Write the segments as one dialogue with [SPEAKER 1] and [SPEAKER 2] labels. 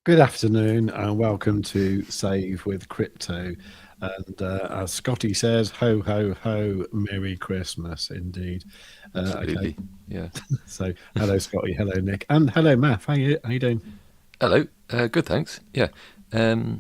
[SPEAKER 1] Good afternoon and welcome to Save with Crypto. And as Scotty says, ho, ho, ho, Merry Christmas indeed.
[SPEAKER 2] Absolutely,
[SPEAKER 1] Okay,
[SPEAKER 2] yeah.
[SPEAKER 1] so hello, Scotty, hello, Nick, and hello, Maff. How you doing?
[SPEAKER 2] Hello, good, thanks. Yeah. I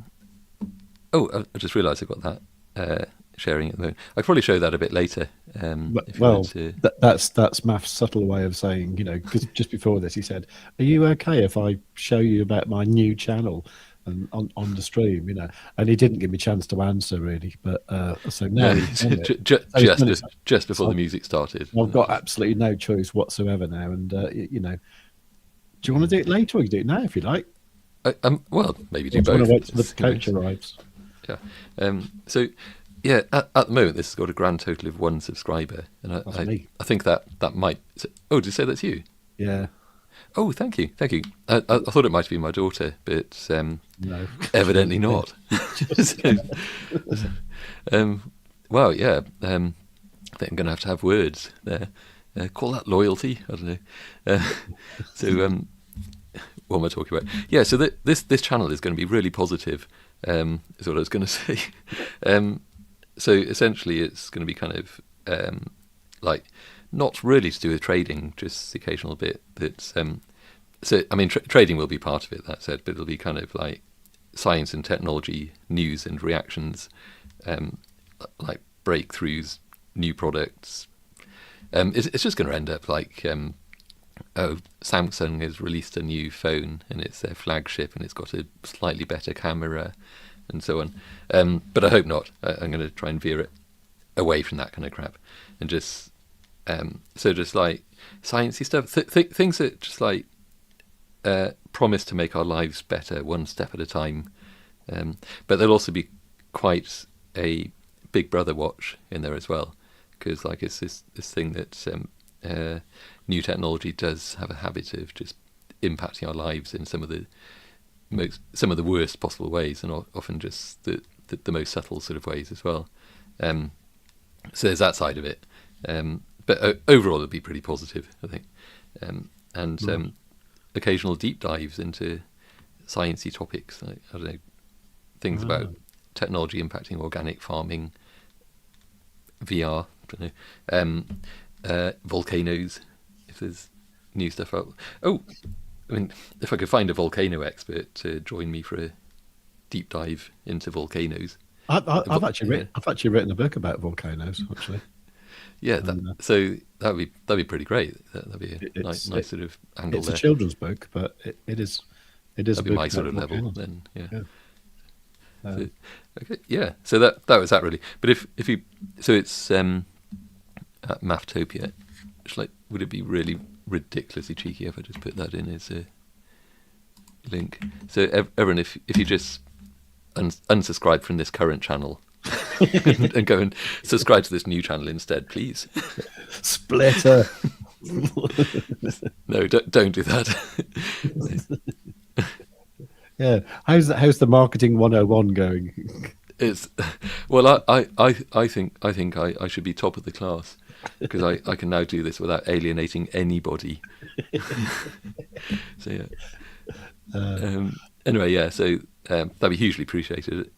[SPEAKER 2] just realised I've got that sharing at the moment. I could probably show that a bit later if you wanted
[SPEAKER 1] Well,
[SPEAKER 2] to.
[SPEAKER 1] that's Maff's subtle way of saying, because just before this he said, "Are you okay if I show you about my new channel?" And on the stream, and he didn't give me a chance to answer really, but so now
[SPEAKER 2] No,
[SPEAKER 1] he's done it. So he's
[SPEAKER 2] just
[SPEAKER 1] done it.
[SPEAKER 2] before the
[SPEAKER 1] So
[SPEAKER 2] music started.
[SPEAKER 1] I've got absolutely no choice whatsoever now. And, do you want to do it later or you can do it now if you like?
[SPEAKER 2] Well, maybe
[SPEAKER 1] Or
[SPEAKER 2] do
[SPEAKER 1] do you want
[SPEAKER 2] both.
[SPEAKER 1] to wait till the
[SPEAKER 2] Who
[SPEAKER 1] coach
[SPEAKER 2] knows?
[SPEAKER 1] arrives?
[SPEAKER 2] Yeah. So, yeah, at the moment, this has got a grand total of 1 subscriber, and
[SPEAKER 1] That's me.
[SPEAKER 2] I think that might. Oh, did you say that's you?
[SPEAKER 1] Yeah.
[SPEAKER 2] Oh, thank you. I thought it might have been my daughter, but
[SPEAKER 1] No.
[SPEAKER 2] evidently not. Well, yeah. I think I'm going to have words there. Call that loyalty. I don't know. So, what am I talking about? Yeah. So this channel is going to be really positive. Is what I was going to say. So essentially, it's going to be kind of like not really to do with trading, just the occasional bit that's. So I mean, trading will be part of it. That said, but it'll be kind of like science and technology news and reactions, like breakthroughs, new products. It's just going to end up like, Samsung has released a new phone and it's their flagship and it's got a slightly better camera and so on. But I hope not. I'm going to try and veer it away from that kind of crap and just just like sciencey stuff, things that just like promise to make our lives better one step at a time. But there'll also be quite a Big Brother watch in there as well, because like it's this thing that new technology does have a habit of just impacting our lives in some of the worst possible ways, and often just the most subtle sort of ways as well. So there's that side of it. But overall, it'll be pretty positive, I think. And occasional deep dives into sciencey topics, like, I don't know, things about technology impacting organic farming, VR, I don't know, volcanoes, if there's new stuff out. Oh, I mean, if I could find a volcano expert to join me for a deep dive into volcanoes.
[SPEAKER 1] I've actually written a book about volcanoes, actually.
[SPEAKER 2] Yeah, so that'd be pretty great. That'd be a nice sort of angle
[SPEAKER 1] it's
[SPEAKER 2] there.
[SPEAKER 1] a children's book, but it is
[SPEAKER 2] That'd
[SPEAKER 1] a
[SPEAKER 2] be
[SPEAKER 1] book
[SPEAKER 2] my sort
[SPEAKER 1] about
[SPEAKER 2] of level
[SPEAKER 1] volcanoes.
[SPEAKER 2] then. Yeah.
[SPEAKER 1] Yeah.
[SPEAKER 2] Okay. Yeah. So that was that really. But if you it's at Maftopia, it's like, would it be really ridiculously cheeky if I just put that in as a link? So everyone, if you just unsubscribe from this current channel and go and subscribe to this new channel instead, please.
[SPEAKER 1] Splitter.
[SPEAKER 2] No, don't do that.
[SPEAKER 1] Yeah. How's the marketing 101 going?
[SPEAKER 2] It's well, I think I should be top of the class, because I can now do this without alienating anybody. So yeah. Anyway, yeah. So that'd be hugely appreciated.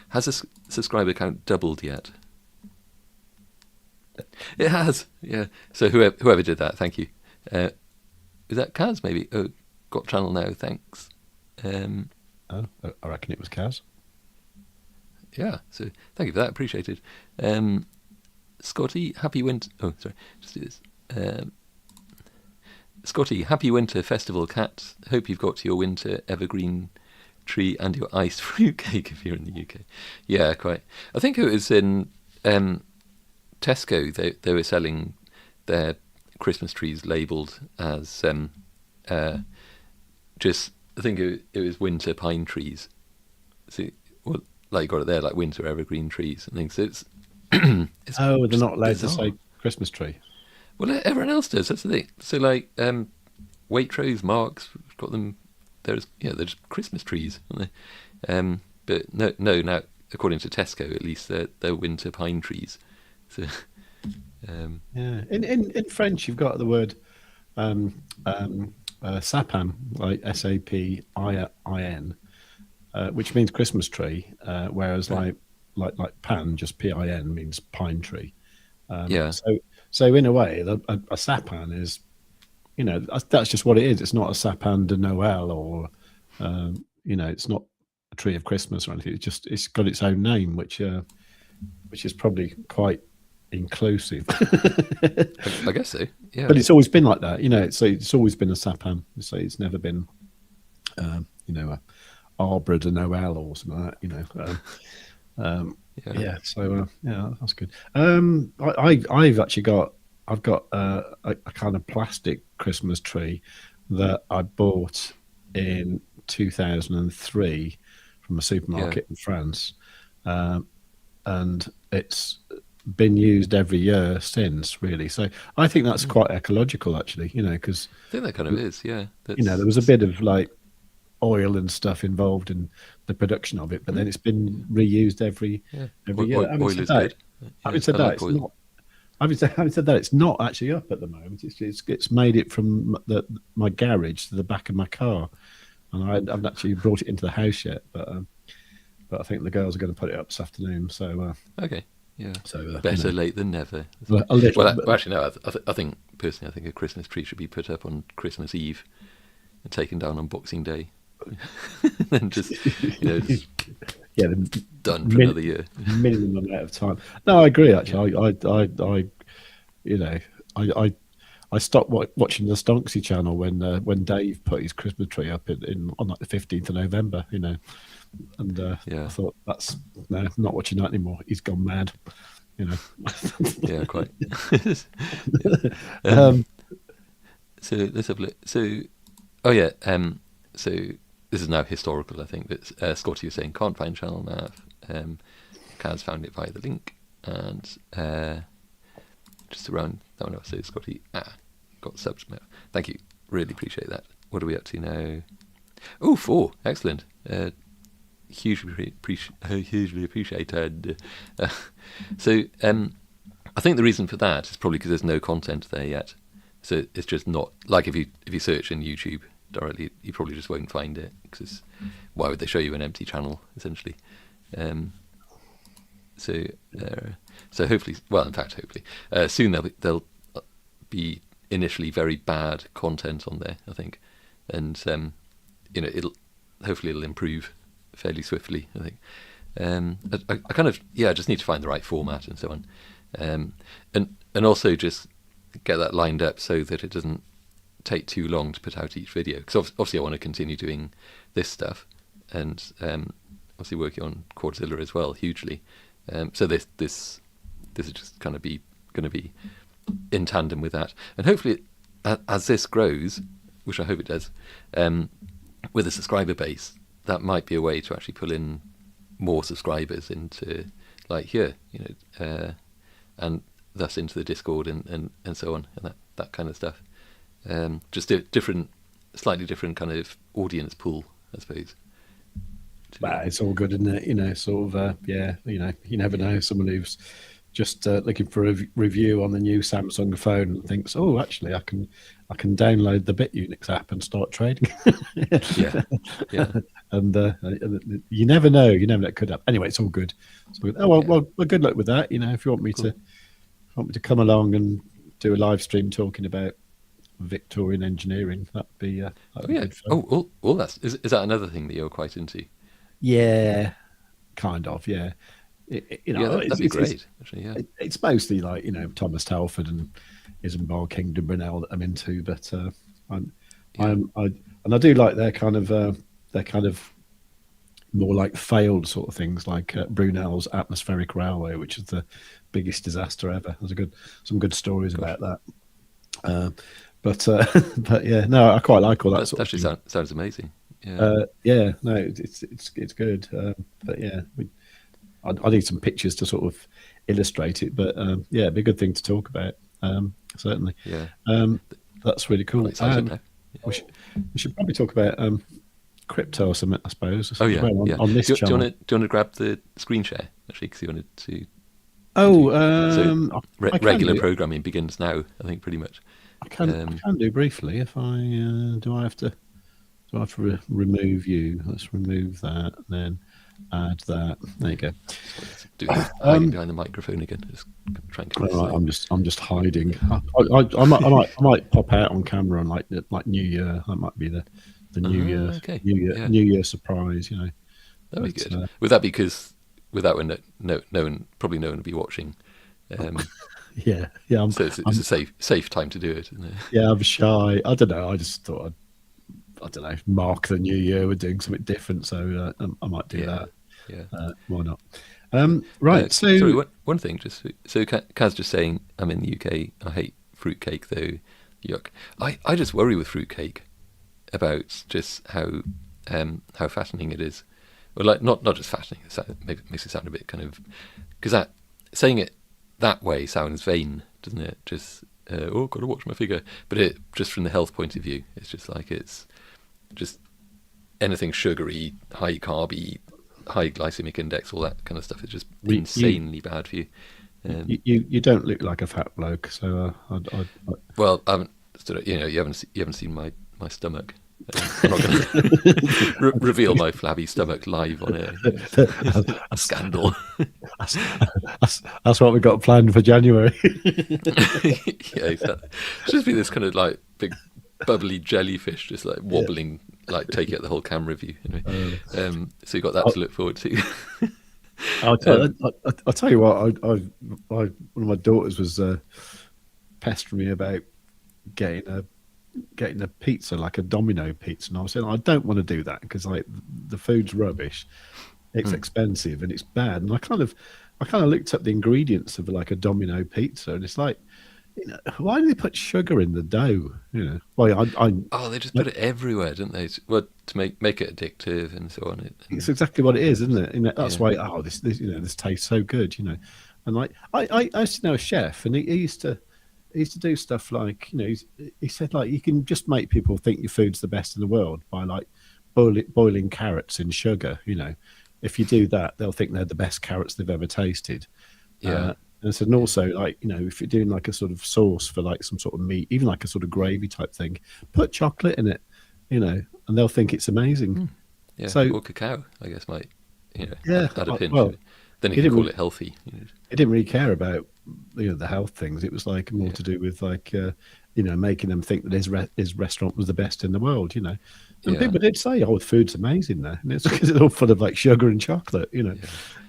[SPEAKER 2] Has a subscriber count doubled yet? It has. Yeah. So whoever did that, thank you. Is that Kaz maybe? Oh, got channel now. Thanks.
[SPEAKER 1] I reckon it was Kaz.
[SPEAKER 2] Yeah, so thank you for that. Appreciated. Scotty, happy winter. Oh, sorry. Just do this. Scotty, happy winter festival, cat. Hope you've got your winter evergreen tree and your iced fruit cake if you're in the UK. Yeah, quite. I think it was in Tesco. They were selling their Christmas trees labelled as just. I think it was winter pine trees. So, well, like you got it there, like winter evergreen trees and things. So it's
[SPEAKER 1] they're not allowed
[SPEAKER 2] bizarre.
[SPEAKER 1] to say Christmas tree.
[SPEAKER 2] Well, everyone else does. That's the thing. So like Waitrose, Marks, got them. They're just Christmas trees, aren't they? But no. Now, according to Tesco, at least they're winter pine trees. So
[SPEAKER 1] yeah, in French, you've got the word Sapin, like SAPIN, which means Christmas tree, whereas like pan, just PIN, means pine tree.
[SPEAKER 2] Yeah.
[SPEAKER 1] So in a way, a sapin is, that's just what it is. It's not a sapin de Noël, or it's not a tree of Christmas or anything. It's got its own name, which is probably quite inclusive.
[SPEAKER 2] I guess so. Yeah.
[SPEAKER 1] But it's always been like that, it's always been a sapin. So it's never been, a Arbor de Noël or something like that. Yeah. So that's good. I've got a kind of plastic Christmas tree that I bought in 2003 from a supermarket in France, and it's been used every year since, really. So I think that's quite ecological, actually. Because
[SPEAKER 2] I think that kind of is. Yeah.
[SPEAKER 1] there was a bit of like oil and stuff involved in the production of it, but then it's been reused every year.
[SPEAKER 2] Oil is good.
[SPEAKER 1] Having said that, it's not. Having said that, it's not actually up at the moment. It's made it from my garage to the back of my car, and I haven't actually brought it into the house yet. But I think the girls are going to put it up this afternoon. So
[SPEAKER 2] okay, yeah.
[SPEAKER 1] So
[SPEAKER 2] better late than never. Actually, no. I think personally, a Christmas tree should be put up on Christmas Eve and taken down on Boxing Day. Then just it's done for another year.
[SPEAKER 1] Minimum amount of time. No, I agree. Actually, I stopped watching the Stonksy channel when Dave put his Christmas tree up on like the 15th of November. And I thought, not watching that anymore. He's gone mad.
[SPEAKER 2] Yeah, quite. So let's have a look. So, so this is now historical, I think. That Scotty was saying can't find channel nav. Kaz found it via the link, and just around that one. So Scotty got subs. Thank you, really appreciate that. What are we up to now? Oh, 4, excellent. Hugely appreciated. So I think the reason for that is probably because there's no content there yet. So it's just not like if you search in YouTube directly, you probably just won't find it, because why would they show you an empty channel essentially? So hopefully, soon there'll be initially very bad content on there, I think, and it'll improve fairly swiftly, I think. I kind of just need to find the right format and so on, and also just get that lined up so that it doesn't take too long to put out each video, because obviously I want to continue doing this stuff, and obviously working on Quadzilla as well hugely. So this is just kind of going to be in tandem with that, and hopefully as this grows, which I hope it does, with a subscriber base, that might be a way to actually pull in more subscribers into like here, and thus into the Discord and so on, and that kind of stuff. Just a slightly different kind of audience pool, I suppose.
[SPEAKER 1] It's all good, isn't it? You never know. Someone who's just looking for a review on the new Samsung phone and thinks, oh, actually, I can download the Bitunix app and start trading. yeah. And you never know. It could happen. Anyway, it's all good. Well, good luck with that. If you want me to come along and do a live stream talking about Victorian engineering, that'd be good fun.
[SPEAKER 2] All that is that another thing that you're quite into?
[SPEAKER 1] Yeah, kind of. Yeah,
[SPEAKER 2] that'd be great. Actually,
[SPEAKER 1] it's mostly like Thomas Telford and Isambard Kingdom Brunel that I'm into, but I do like their kind of more like failed sort of things, like Brunel's atmospheric railway, which is the biggest disaster ever. There's some good stories about that. But yeah, no, I quite like all that. That
[SPEAKER 2] actually sounds amazing.
[SPEAKER 1] No, it's good. But yeah, I need some pictures to sort of illustrate it. But it'd be a good thing to talk about. Certainly.
[SPEAKER 2] Yeah.
[SPEAKER 1] That's really cool. We should probably talk about crypto or something, I suppose.
[SPEAKER 2] Oh yeah.
[SPEAKER 1] On this channel.
[SPEAKER 2] Do you want to grab the screen share actually, because you wanted to?
[SPEAKER 1] Regular
[SPEAKER 2] programming begins now, I think, pretty much.
[SPEAKER 1] I can do briefly if I do. I have to remove you. Let's remove that and then add that. There you go.
[SPEAKER 2] Hiding behind the microphone again. Just try and get
[SPEAKER 1] I'm just hiding. I might pop out on camera on like New Year. That might be the New Year
[SPEAKER 2] okay.
[SPEAKER 1] New Year surprise. You know,
[SPEAKER 2] that'd be good. Would that be because with that one, no one will be watching.
[SPEAKER 1] Yeah.
[SPEAKER 2] So it's a safe time to do it, isn't it?
[SPEAKER 1] Yeah, I'm shy. I don't know. I just thought I don't know, mark the new year. We're doing something different, so I might do that.
[SPEAKER 2] Yeah.
[SPEAKER 1] Why not? Right. So
[SPEAKER 2] sorry, one thing. So Kaz just saying, I'm in the UK. I hate fruitcake though. Yuck. I just worry with fruitcake about just how fattening it is. Well, like not just fattening. It makes it sound a bit kind of, because that saying it that way sounds vain, doesn't it? Just got to watch my figure. But it just from the health point of view, it's just like it's just anything sugary, high carby, high glycemic index, all that kind of stuff is just insanely bad for you.
[SPEAKER 1] You don't look like a fat bloke, so
[SPEAKER 2] well, I haven't. You haven't seen my stomach. I'm not going to reveal my flabby stomach live on a scandal.
[SPEAKER 1] That's what we got planned for January.
[SPEAKER 2] Yeah, exactly. Just be this kind of like big bubbly jellyfish, just like wobbling, like taking out the whole camera view. Anyway. So you got that to look forward to.
[SPEAKER 1] I'll tell you what. One of my daughters was pestering me about getting a pizza, like a Domino pizza, and I was saying I don't want to do that because like the food's rubbish, it's expensive and it's bad. And I kind of looked up the ingredients of like a Domino pizza, and it's like, why do they put sugar in the dough? Well,
[SPEAKER 2] they just put it everywhere, don't they? Well, to make it addictive and so on.
[SPEAKER 1] It's exactly what it is, isn't it? That's why. This tastes so good, And like I used to know a chef, and he used to do stuff like, he said like you can just make people think your food's the best in the world by like boiling carrots in sugar. If you do that, they'll think they're the best carrots they've ever tasted.
[SPEAKER 2] Yeah.
[SPEAKER 1] And so, and also like, if you're doing like a sort of sauce for like some sort of meat, even like a sort of gravy type thing, put chocolate in it, and they'll think it's amazing.
[SPEAKER 2] Yeah.
[SPEAKER 1] So,
[SPEAKER 2] or cacao, I guess, might, add a pinch.
[SPEAKER 1] Well,
[SPEAKER 2] then you can call it healthy.
[SPEAKER 1] He didn't really care about the health things. It was like more to do with like making them think that his restaurant was the best in the world. And people did say, "Oh, the food's amazing there," and it's because it's all full of like sugar and chocolate.
[SPEAKER 2] Yeah.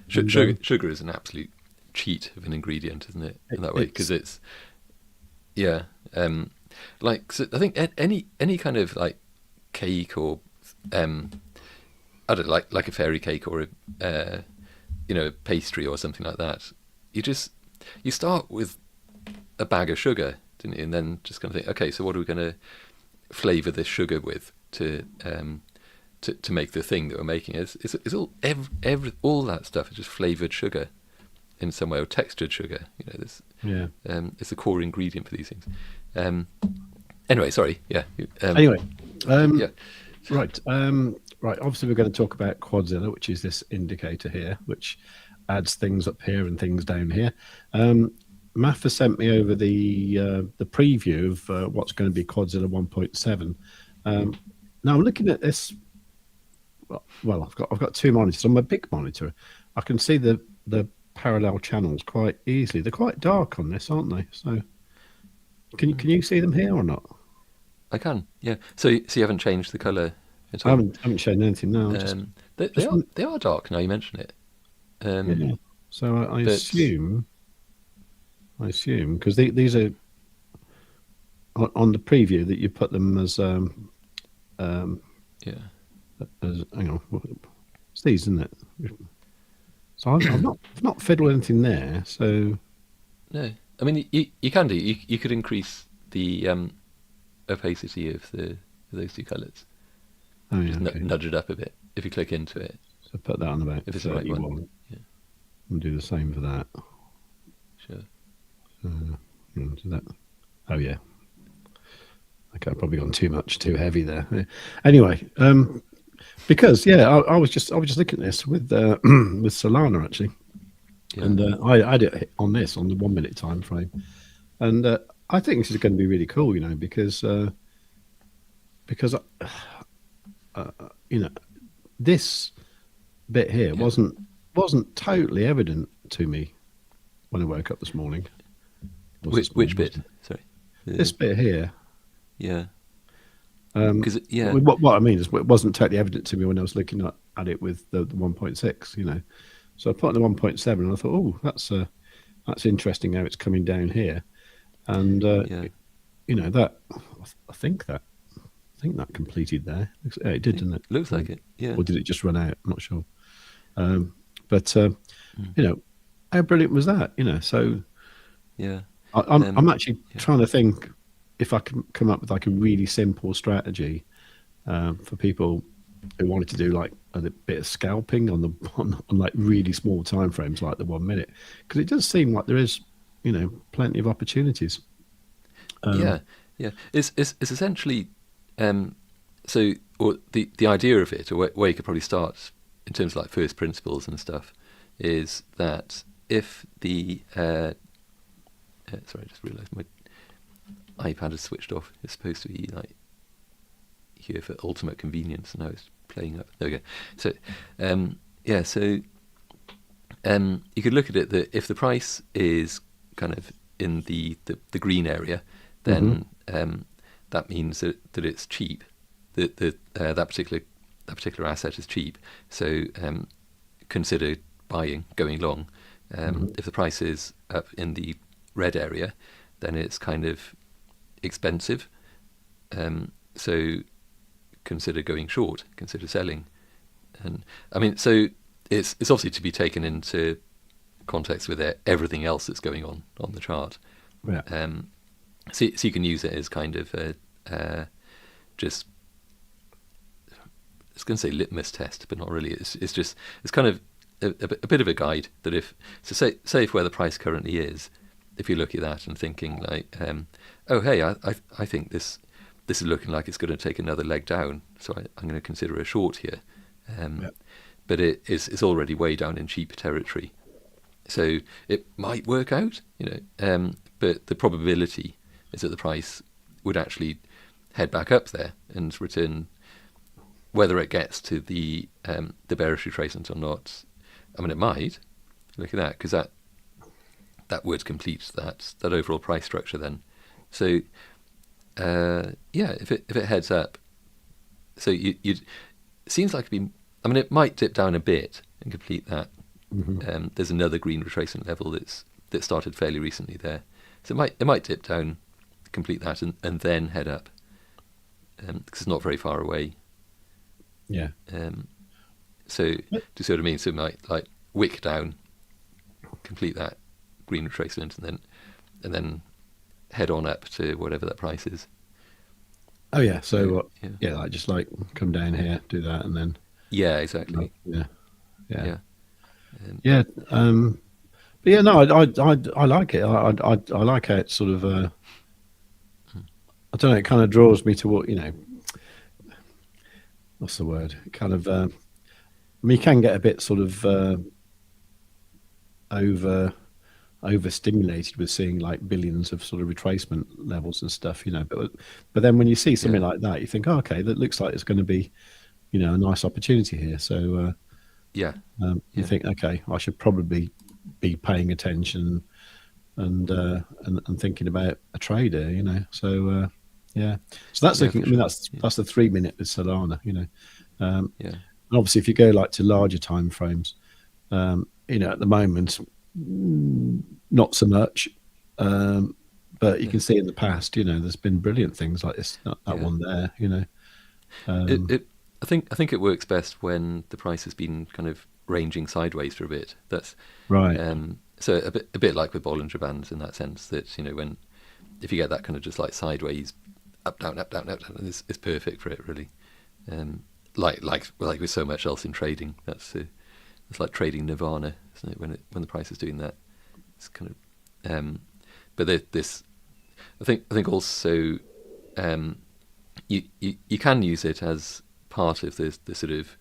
[SPEAKER 2] Sugar is an absolute cheat of an ingredient, isn't it? In that way, because it's like, so I think any kind of like cake or I don't know, like a fairy cake or a pastry or something like that. You start with a bag of sugar, didn't you? And then just kind of think, okay, so what are we going to flavour this sugar with to make the thing that we're making? It's all all that stuff is just flavoured sugar in some way, or textured sugar. It's the core ingredient for these things. Anyway, sorry. Yeah.
[SPEAKER 1] Right. Right. Obviously, we're going to talk about Quadzilla, which is this indicator here, which adds things up here and things down here. Maff has sent me over the preview of what's going to be Quadzilla 1.7. Now I'm looking at this. Well, I've got two monitors. On my big monitor, I can see the parallel channels quite easily. They're quite dark on this, aren't they? So, can you see them here or not?
[SPEAKER 2] I can. Yeah. So you haven't changed the colour at
[SPEAKER 1] I
[SPEAKER 2] all?
[SPEAKER 1] haven't shown anything now.
[SPEAKER 2] They are dark now you mention it.
[SPEAKER 1] Yeah. So I assume because these are on the preview that you put them as as hang on, it's these, isn't it? So I've not fiddled anything there. So
[SPEAKER 2] no, I mean you can do. You could increase the opacity of those two colours.
[SPEAKER 1] Oh yeah,
[SPEAKER 2] just nudge it up a bit if you click into it.
[SPEAKER 1] So put that on about
[SPEAKER 2] if it's the right one. Yeah.
[SPEAKER 1] And do the same for that.
[SPEAKER 2] Sure.
[SPEAKER 1] Do that. Oh yeah. Okay, I've probably gone too heavy there. Yeah. Anyway, because I was just looking at this with with Solana actually, and I had it on the 1 minute time frame, and I think this is going to be really cool, because because you know this bit here
[SPEAKER 2] Yeah.
[SPEAKER 1] wasn't totally evident to me when I woke up this morning.
[SPEAKER 2] Which bit? Sorry.
[SPEAKER 1] This bit here.
[SPEAKER 2] Yeah.
[SPEAKER 1] Um,
[SPEAKER 2] Because yeah.
[SPEAKER 1] what I mean is, it wasn't totally evident to me when I was looking at it with the 1.6. So I put in the 1.7, and I thought, oh, that's interesting how it's coming down here, and
[SPEAKER 2] Yeah.
[SPEAKER 1] that I think that completed there. It did, didn't it?
[SPEAKER 2] Looks like it. Yeah.
[SPEAKER 1] Or did it just run out? I'm not sure. But
[SPEAKER 2] Mm.
[SPEAKER 1] how brilliant was that? So
[SPEAKER 2] Yeah.
[SPEAKER 1] I'm actually
[SPEAKER 2] Yeah.
[SPEAKER 1] trying to think if I can come up with like a really simple strategy for people who wanted to do like a bit of scalping on like really small time frames, like the 1 minute, because it does seem like there is plenty of opportunities.
[SPEAKER 2] Yeah. Yeah. It's essentially so, or the idea of it, or where you could probably start in terms of like first principles and stuff, is that if the sorry, I just realised my iPad has switched off. It's supposed to be like here for ultimate convenience, and now it's playing up. There we go. So yeah, so you could look at it that if the price is kind of in the green area, then that means that it's cheap. That particular asset is cheap. So consider buying, going long. If the price is up in the red area, then it's kind of expensive. So consider going short, consider selling. And I mean, so it's obviously to be taken into context with everything else that's going on the chart.
[SPEAKER 1] Yeah.
[SPEAKER 2] So you can use it as kind of just, I was going to say litmus test, but not really. It's kind of a bit of a guide that say if where the price currently is, if you look at that and thinking like, oh hey, I think this is looking like it's going to take another leg down, so I'm going to consider a short here. But it's already way down in cheap territory, so it might work out, but the probability is that the price would actually head back up there and return, whether it gets to the bearish retracement or not. I mean, it might. Look at that, because that would complete that overall price structure then. So yeah, if it heads up, so it seems like it might dip down a bit and complete that. There's another green retracement level that started fairly recently there, so it might dip down, complete that, and then head up, because it's not very far away.
[SPEAKER 1] Yeah.
[SPEAKER 2] So do you see what I mean? So it might like wick down, complete that green retracement, and then head on up to whatever that price is.
[SPEAKER 1] Oh yeah. So like just like come down here, do that, and then
[SPEAKER 2] yeah, exactly.
[SPEAKER 1] Yeah.
[SPEAKER 2] Yeah.
[SPEAKER 1] But yeah, no, I like it. I like how it sort of. I don't know. It kind of draws me to what what's the word? It kind of. I mean, you can get a bit sort of overstimulated with seeing like billions of sort of retracement levels and stuff, But then when you see something like that, you think, oh, okay, that looks like it's going to be, a nice opportunity here. So you think, okay, I should probably be paying attention and thinking about a trader, So yeah, so that's looking. I mean, that's the 3 minute with Solana, And obviously, if you go like to larger time frames, at the moment, not so much, but you can see in the past, there's been brilliant things like this. That one there,
[SPEAKER 2] I think it works best when the price has been kind of ranging sideways for a bit. That's
[SPEAKER 1] right.
[SPEAKER 2] So a bit like with Bollinger Bands in that sense that if you get that kind of just like sideways up down, it's perfect for it really. Like with so much else in trading, it's like trading nirvana, isn't it? When the price is doing that, it's kind of. But this, I think also, you can use it as part of the sort of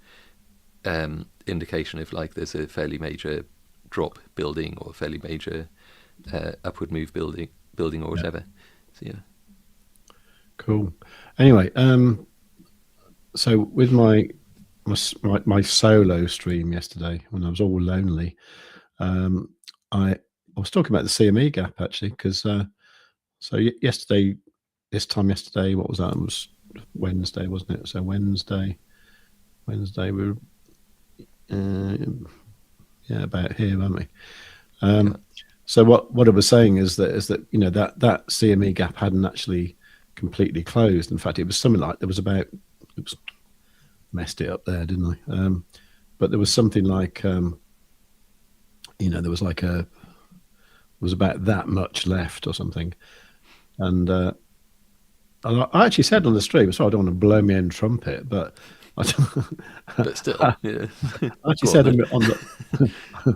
[SPEAKER 2] indication if like there's a fairly major drop building or a fairly major upward move building or whatever. So yeah.
[SPEAKER 1] Cool. Anyway, so with my solo stream yesterday when I was all lonely, I was talking about the CME gap actually, because yesterday, what was that? It was Wednesday, wasn't it? So Wednesday we were about here, weren't we? So what I was saying is that that CME gap hadn't actually completely closed. In fact, it was something like messed it up there, didn't I? But there was something like there was about that much left or something, and I actually said on the stream, so I don't want to blow my own trumpet, but
[SPEAKER 2] But still, yeah.
[SPEAKER 1] I actually said on the,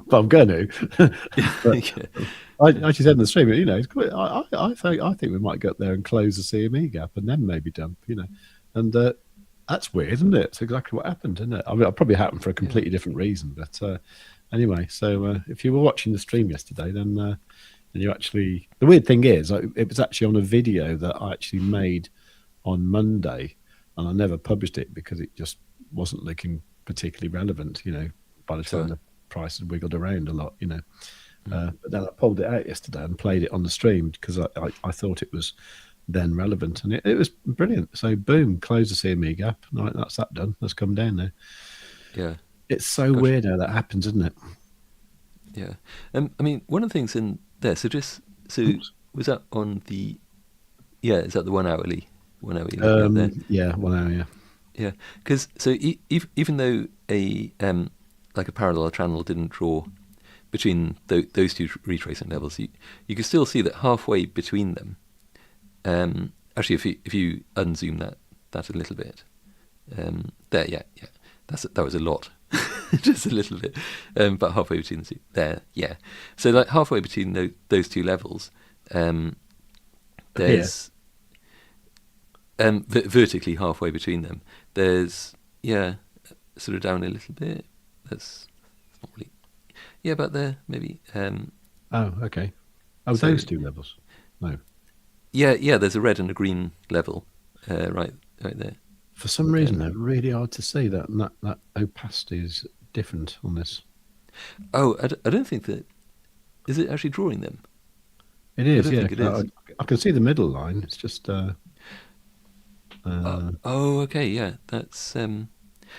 [SPEAKER 1] but I'm going to. I actually said in the stream, I think we might get there and close the CME gap and then maybe dump, and that's weird, isn't it? It's exactly what happened, isn't it? I mean, it probably happened for a completely different reason, but anyway. So if you were watching the stream yesterday, then and you actually, the weird thing is, it was actually on a video that I actually made on Monday, and I never published it because it just wasn't looking particularly relevant, by the time the price had wiggled around a lot, but then I pulled it out yesterday and played it on the stream because I thought it was then relevant, and it was brilliant. So boom, close the CME gap. Right, that's that done. Let's come down there.
[SPEAKER 2] Yeah.
[SPEAKER 1] It's so weird how that happens, isn't it?
[SPEAKER 2] Yeah. I mean, one of the things in there, was that on the, is that the 1 hourly? 1 hour there?
[SPEAKER 1] Yeah, 1 hour, yeah.
[SPEAKER 2] Yeah, because even though a parallel channel didn't draw between those two retracement levels, you can still see that halfway between them. Actually, if you unzoom that a little bit, there, that was a lot, just a little bit, but halfway between the two, there, yeah. So like halfway between those two levels, there's vertically halfway between them. There's sort of down a little bit. That's not really, about there maybe.
[SPEAKER 1] Oh, okay. Oh, so, those two levels. No.
[SPEAKER 2] Yeah. There's a red and a green level, right there.
[SPEAKER 1] For some reason, they're really hard to see. That opacity is different on this.
[SPEAKER 2] Oh, I don't think that. Is it actually drawing them?
[SPEAKER 1] It is. Yeah,
[SPEAKER 2] it is.
[SPEAKER 1] I can see the middle line. It's just.
[SPEAKER 2] Okay. Yeah, that's.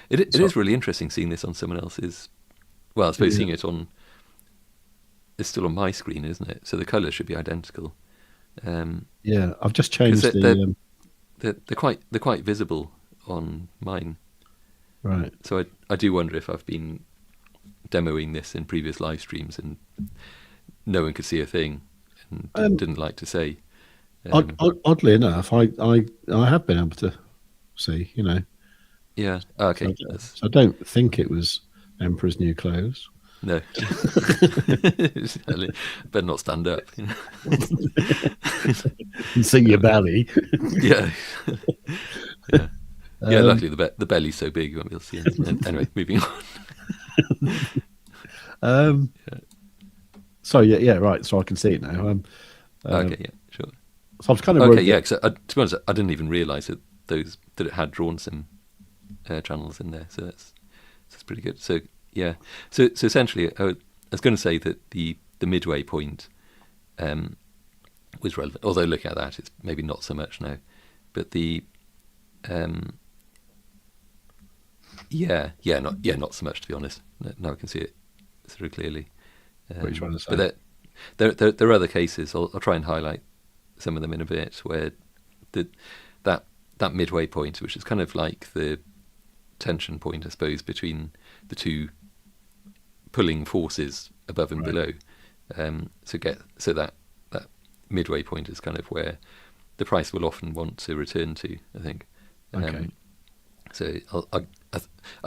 [SPEAKER 2] It is really interesting seeing this on someone else's. Well, I suppose seeing it on. It's still on my screen, isn't it? So the colours should be identical.
[SPEAKER 1] Yeah, I've just changed
[SPEAKER 2] they're quite visible on mine.
[SPEAKER 1] Right.
[SPEAKER 2] So I do wonder if I've been demoing this in previous live streams and no one could see a thing and didn't like to say.
[SPEAKER 1] Oddly enough, I have been able to see.
[SPEAKER 2] Yeah. Okay.
[SPEAKER 1] So I don't think it was Emperor's New Clothes.
[SPEAKER 2] No. Better not stand up.
[SPEAKER 1] And see your belly.
[SPEAKER 2] Yeah. Yeah. Luckily, the belly's so big you won't be able to see anything. Anyway, moving on.
[SPEAKER 1] So yeah, right. So I can see it now.
[SPEAKER 2] Okay. Yeah. Sure.
[SPEAKER 1] So I was kind of
[SPEAKER 2] okay. Yeah. Because to be honest, I didn't even realise that it had drawn some channels in there. So that's pretty good. So. Yeah, so essentially, I was going to say that the midway point was relevant. Although looking at that, it's maybe not so much now. But the not so much, to be honest. Now I can see it sort of clearly.
[SPEAKER 1] What are you trying to say?
[SPEAKER 2] But there are other cases. I'll try and highlight some of them in a bit where that midway point, which is kind of like the tension point, I suppose, between the two pulling forces above and below. So that midway point is kind of where the price will often want to return to, I think.
[SPEAKER 1] Okay.
[SPEAKER 2] So I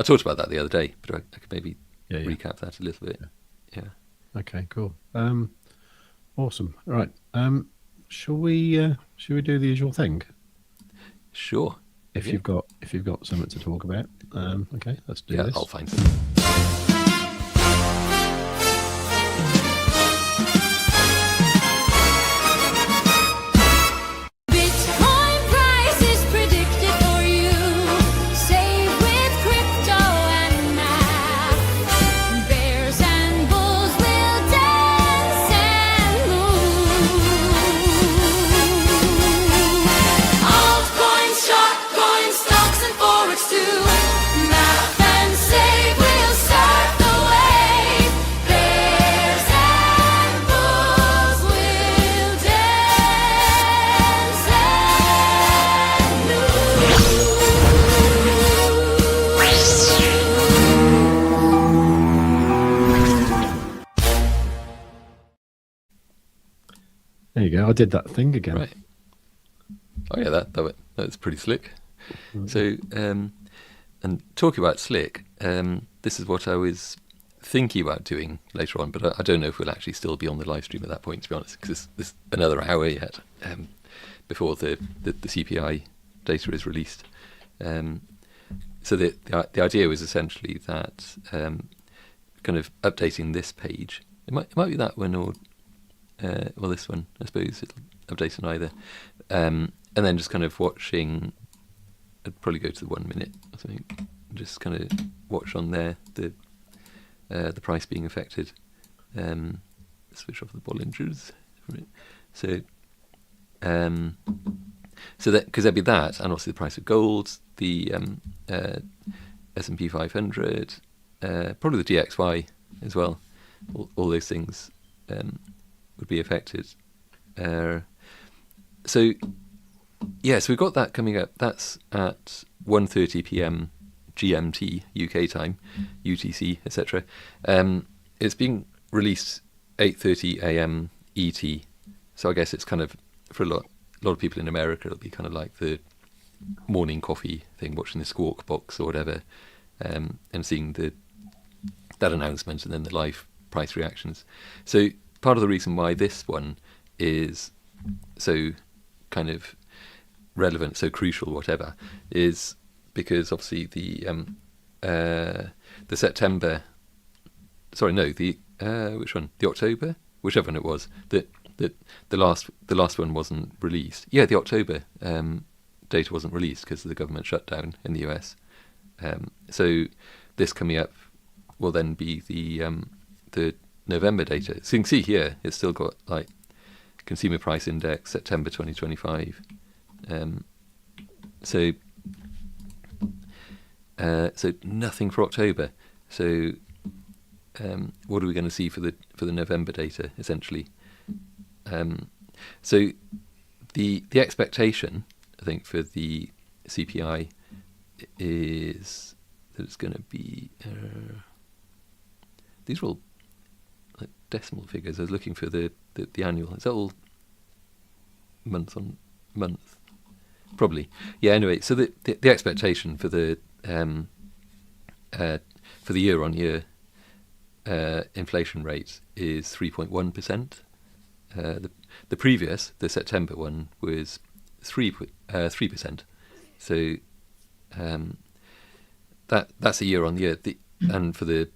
[SPEAKER 2] talked about that the other day, but I could maybe recap that a little bit. Yeah.
[SPEAKER 1] Okay. Cool. Awesome. All right. Shall we do the usual thing?
[SPEAKER 2] Sure.
[SPEAKER 1] If you've got something to talk about. Okay. Let's do this.
[SPEAKER 2] Yeah, I'll find some.
[SPEAKER 1] There you go. I did that thing again.
[SPEAKER 2] Right. Oh yeah, that's pretty slick. So, and talking about slick, this is what I was thinking about doing later on, but I don't know if we'll actually still be on the live stream at that point, to be honest, because there's another hour yet before the CPI data is released. So the idea was essentially that kind of updating this page. It might be that one or this one. I suppose it'll update on either, and then just kind of watching. I'd probably go to the 1 minute or something. Just kind of watch on there the price being affected. Switch off the Bollingers. So that because there'd be that, and also the price of gold, the S&P 500, probably the DXY as well. All those things would be affected. So we've got that coming up. That's at 1:30 p.m. GMT, UK time, UTC, etc. It's being released 8:30 a.m. ET. So I guess it's kind of, for a lot of people in America, it'll be kind of like the morning coffee thing, watching the Squawk Box or whatever, and seeing that announcement and then the live price reactions. So part of the reason why this one is so kind of relevant, so crucial, whatever, is because obviously the September, sorry, no, which one? The October, whichever one it was, the last one wasn't released. Yeah, the October data wasn't released because of the government shutdown in the US. So this coming up will then be the November data. So you can see here it's still got like Consumer Price Index September 2025. So nothing for October. So what are we going to see for the November data essentially? So the expectation, I think, for the CPI is that it's going to be these are all like decimal figures. I was looking for the annual. Is that all month on month? Probably. Yeah. Anyway, so the expectation for the year-on-year inflation rate is 3.1%. The previous, the September one, was 3%. So that's a year-on-year. And for the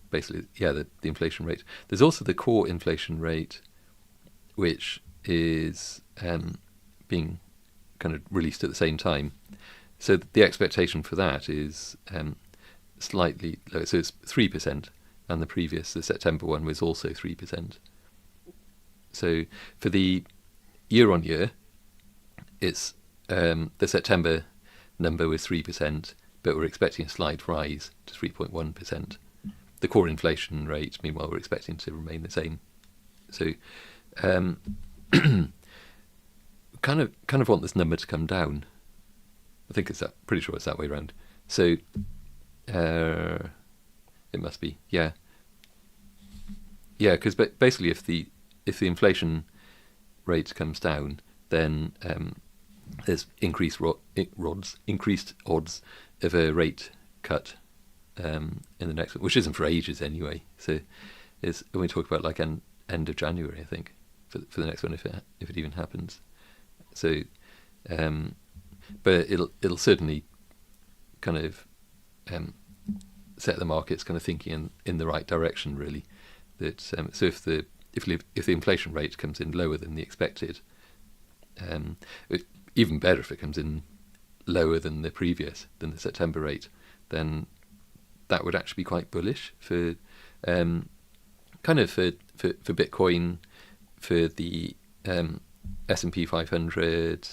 [SPEAKER 2] basically, the inflation rate. There's also the core inflation rate, which is being kind of released at the same time. So the expectation for that is slightly lower. So it's 3%, and the September one, was also 3%. So for the year-on-year, it's the September number was 3%, but we're expecting a slight rise to 3.1%. The core inflation rate, meanwhile, we're expecting to remain the same. So kind of want this number to come down. I think pretty sure it's that way around. So it must be, yeah, because basically if the inflation rate comes down, then there's increased odds of a rate cut in the next one, which isn't for ages anyway. So it's when we talk about like end of January, I think, for the next one, if it even happens. So, but it'll certainly kind of set the markets kind of thinking in the right direction, really. That so if the inflation rate comes in lower than the expected, even better if it comes in lower than the September rate, then that would actually be quite bullish for kind of for Bitcoin, for the S&P 500.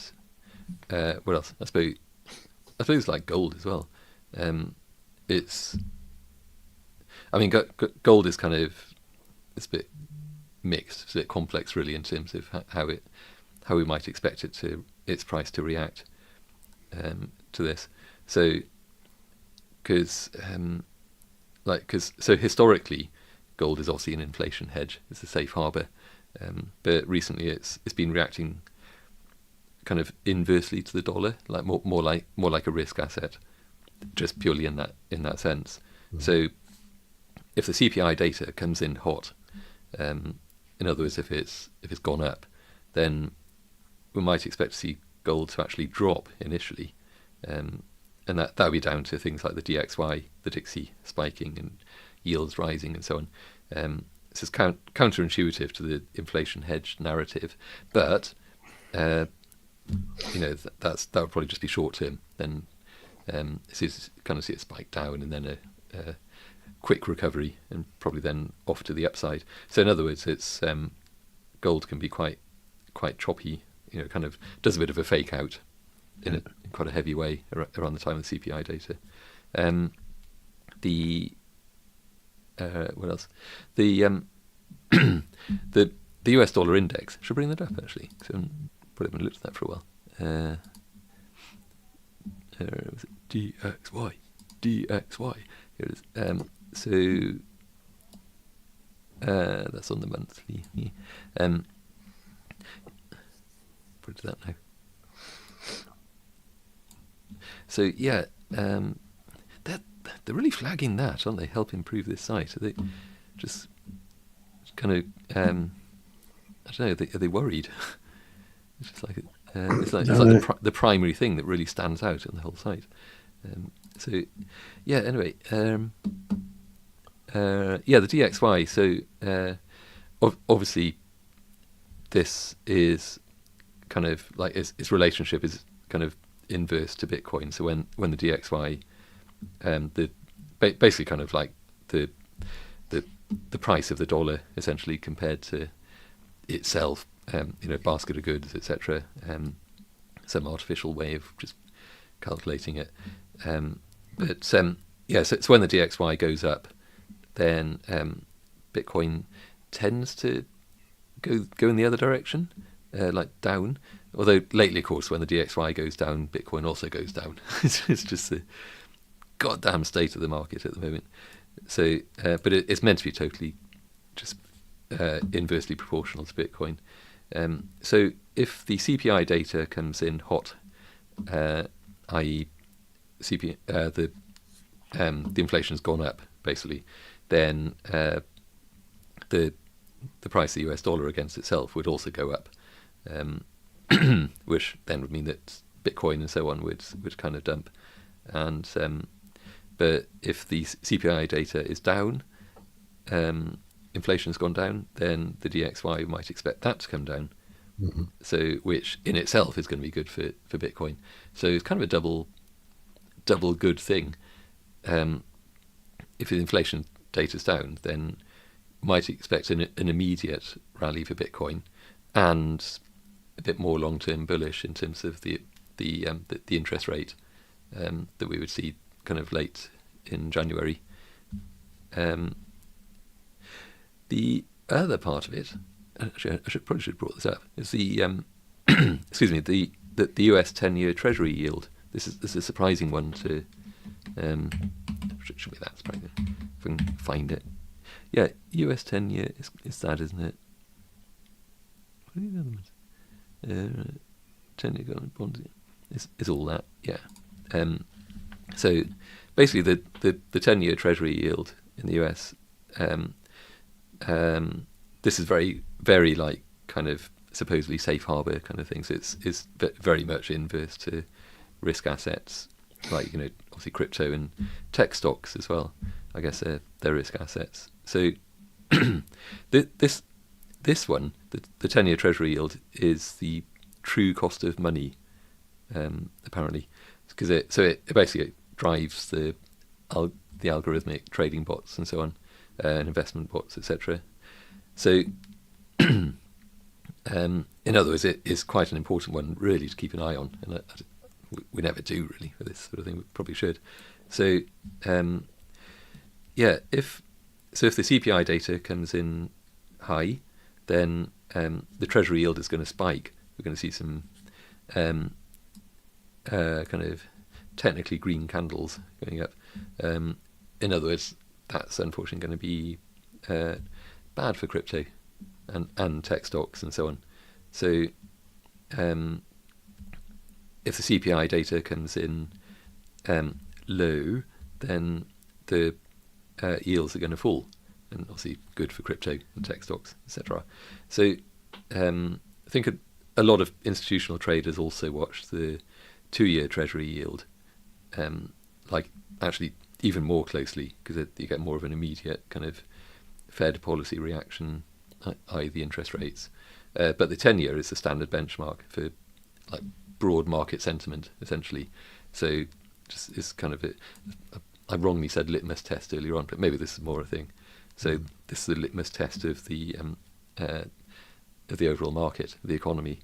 [SPEAKER 2] What else? I suppose like gold as well. Gold is kind of, it's a bit mixed, it's a bit complex really in terms of how we might expect its price to react to this. So because historically gold is obviously an inflation hedge, it's a safe harbor, But recently it's been reacting kind of inversely to the dollar, like more like a risk asset, just purely in that sense. So if the CPI data comes in hot, in other words, if it's gone up, then we might expect to see gold to actually drop initially, and that would be down to things like the DXY, the Dixie spiking, and yields rising, and so on. This is counterintuitive to the inflation hedge narrative, but that would probably just be short term. Then kind of see it spike down and then a quick recovery, and probably then off to the upside. So in other words, it's gold can be quite choppy. Kind of does a bit of a fake out in quite a heavy way around the time of the CPI data. What else? The the US dollar index. Should I bring that up actually? Because I haven't probably looked at that for a while. Was it DXY? DXY. Here it is. So that's on the monthly. Put it to that now. So yeah, they're really flagging that, aren't they? Help improve this site. Are they just kind of I don't know. Are they worried? It's just like it's like the primary thing that really stands out on the whole site. So yeah. Anyway, the DXY. So obviously, this is kind of like its relationship is kind of inverse to Bitcoin. So when the DXY, basically kind of like the price of the dollar essentially compared to itself, basket of goods, etc. Some artificial way of just calculating it. So when the DXY goes up, then Bitcoin tends to go in the other direction, like down. Although lately, of course, when the DXY goes down, Bitcoin also goes down. It's just the goddamn state of the market at the moment. So, but it's meant to be totally just inversely proportional to Bitcoin. So if the CPI data comes in hot, i.e., the inflation's gone up, basically, then the price of the US dollar against itself would also go up, which then would mean that Bitcoin and so on would kind of dump. And but if the CPI data is down, inflation's gone down, then the DXY might expect that to come down. Mm-hmm. So, which in itself is going to be good for Bitcoin. So it's kind of a double good thing. If the inflation data's down, then might expect an immediate rally for Bitcoin, and a bit more long-term bullish in terms of the interest rate that we would see kind of late in January. The other part of it, actually, I probably should have brought this up, is the excuse me, the US 10-year Treasury yield. This is a surprising one to. Should be that surprising if I can find it. Yeah, US 10-year is that, isn't it? What are the other ones? 10-year government bonds is all that. Yeah. So basically, the 10-year Treasury yield in the US. This is very, very like kind of supposedly safe harbor kind of things. It's very much inverse to risk assets, like obviously crypto and tech stocks as well. I guess they're risk assets. So this one, the 10-year Treasury yield, is the true cost of money, apparently, because it basically drives the algorithmic trading bots and so on, and investment bots, etc. So, in other words, it is quite an important one, really, to keep an eye on, and we never do really for this sort of thing. We probably should. So, if the CPI data comes in high, then the Treasury yield is going to spike. We're going to see some kind of technically green candles going up. In other words, that's unfortunately going to be bad for crypto. and tech stocks and so on. So if the CPI data comes in low, then the yields are going to fall, and obviously good for crypto and tech stocks, etc. So I think a lot of institutional traders also watch the 2-year Treasury yield, like actually even more closely, because you get more of an immediate kind of Fed policy reaction, i.e. the interest rates. But the 10-year is the standard benchmark for like broad market sentiment, essentially. So just it's kind of I wrongly said litmus test earlier on, but maybe this is more a thing. So this is the litmus test of the overall market, the economy.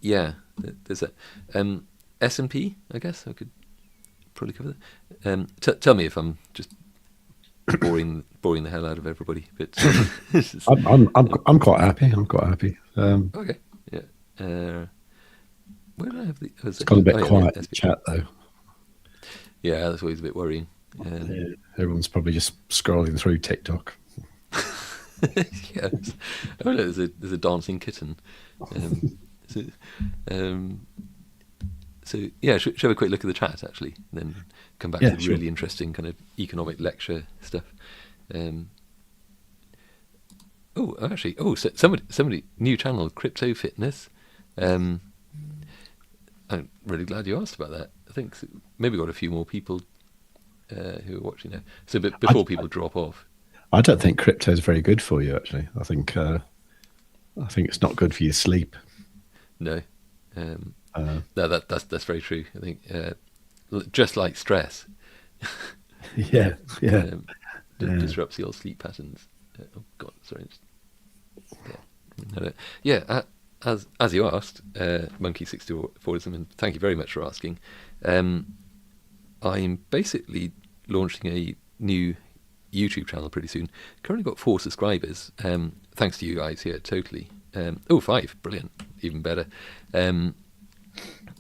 [SPEAKER 2] Yeah, there's a S&P. I guess I could probably cover that. Tell me if I'm just boring the hell out of everybody. But
[SPEAKER 1] I'm quite happy. I'm quite happy.
[SPEAKER 2] Okay, yeah. Where did I have the?
[SPEAKER 1] It's gone a bit quiet in the chat though.
[SPEAKER 2] Yeah, that's always a bit worrying.
[SPEAKER 1] Yeah, everyone's probably just scrolling through TikTok.
[SPEAKER 2] Yes. Oh no, there's a dancing kitten. So yeah, should have a quick look at the chat actually, and then come back to the really interesting kind of economic lecture stuff. Somebody new channel, Crypto Fitness. I'm really glad you asked about that. I think maybe got a few more people who are watching now. So before people drop off.
[SPEAKER 1] I don't think crypto is very good for you, actually. I think it's not good for your sleep.
[SPEAKER 2] No. No, that's very true. I think just like stress. Disrupts your sleep patterns. Oh God, sorry. Yeah. As you asked, Monkey64ism, and thank you very much for asking. I'm basically launching a new YouTube channel pretty soon. Currently got 4 subscribers. Thanks to you guys here, totally. 5, brilliant, even better.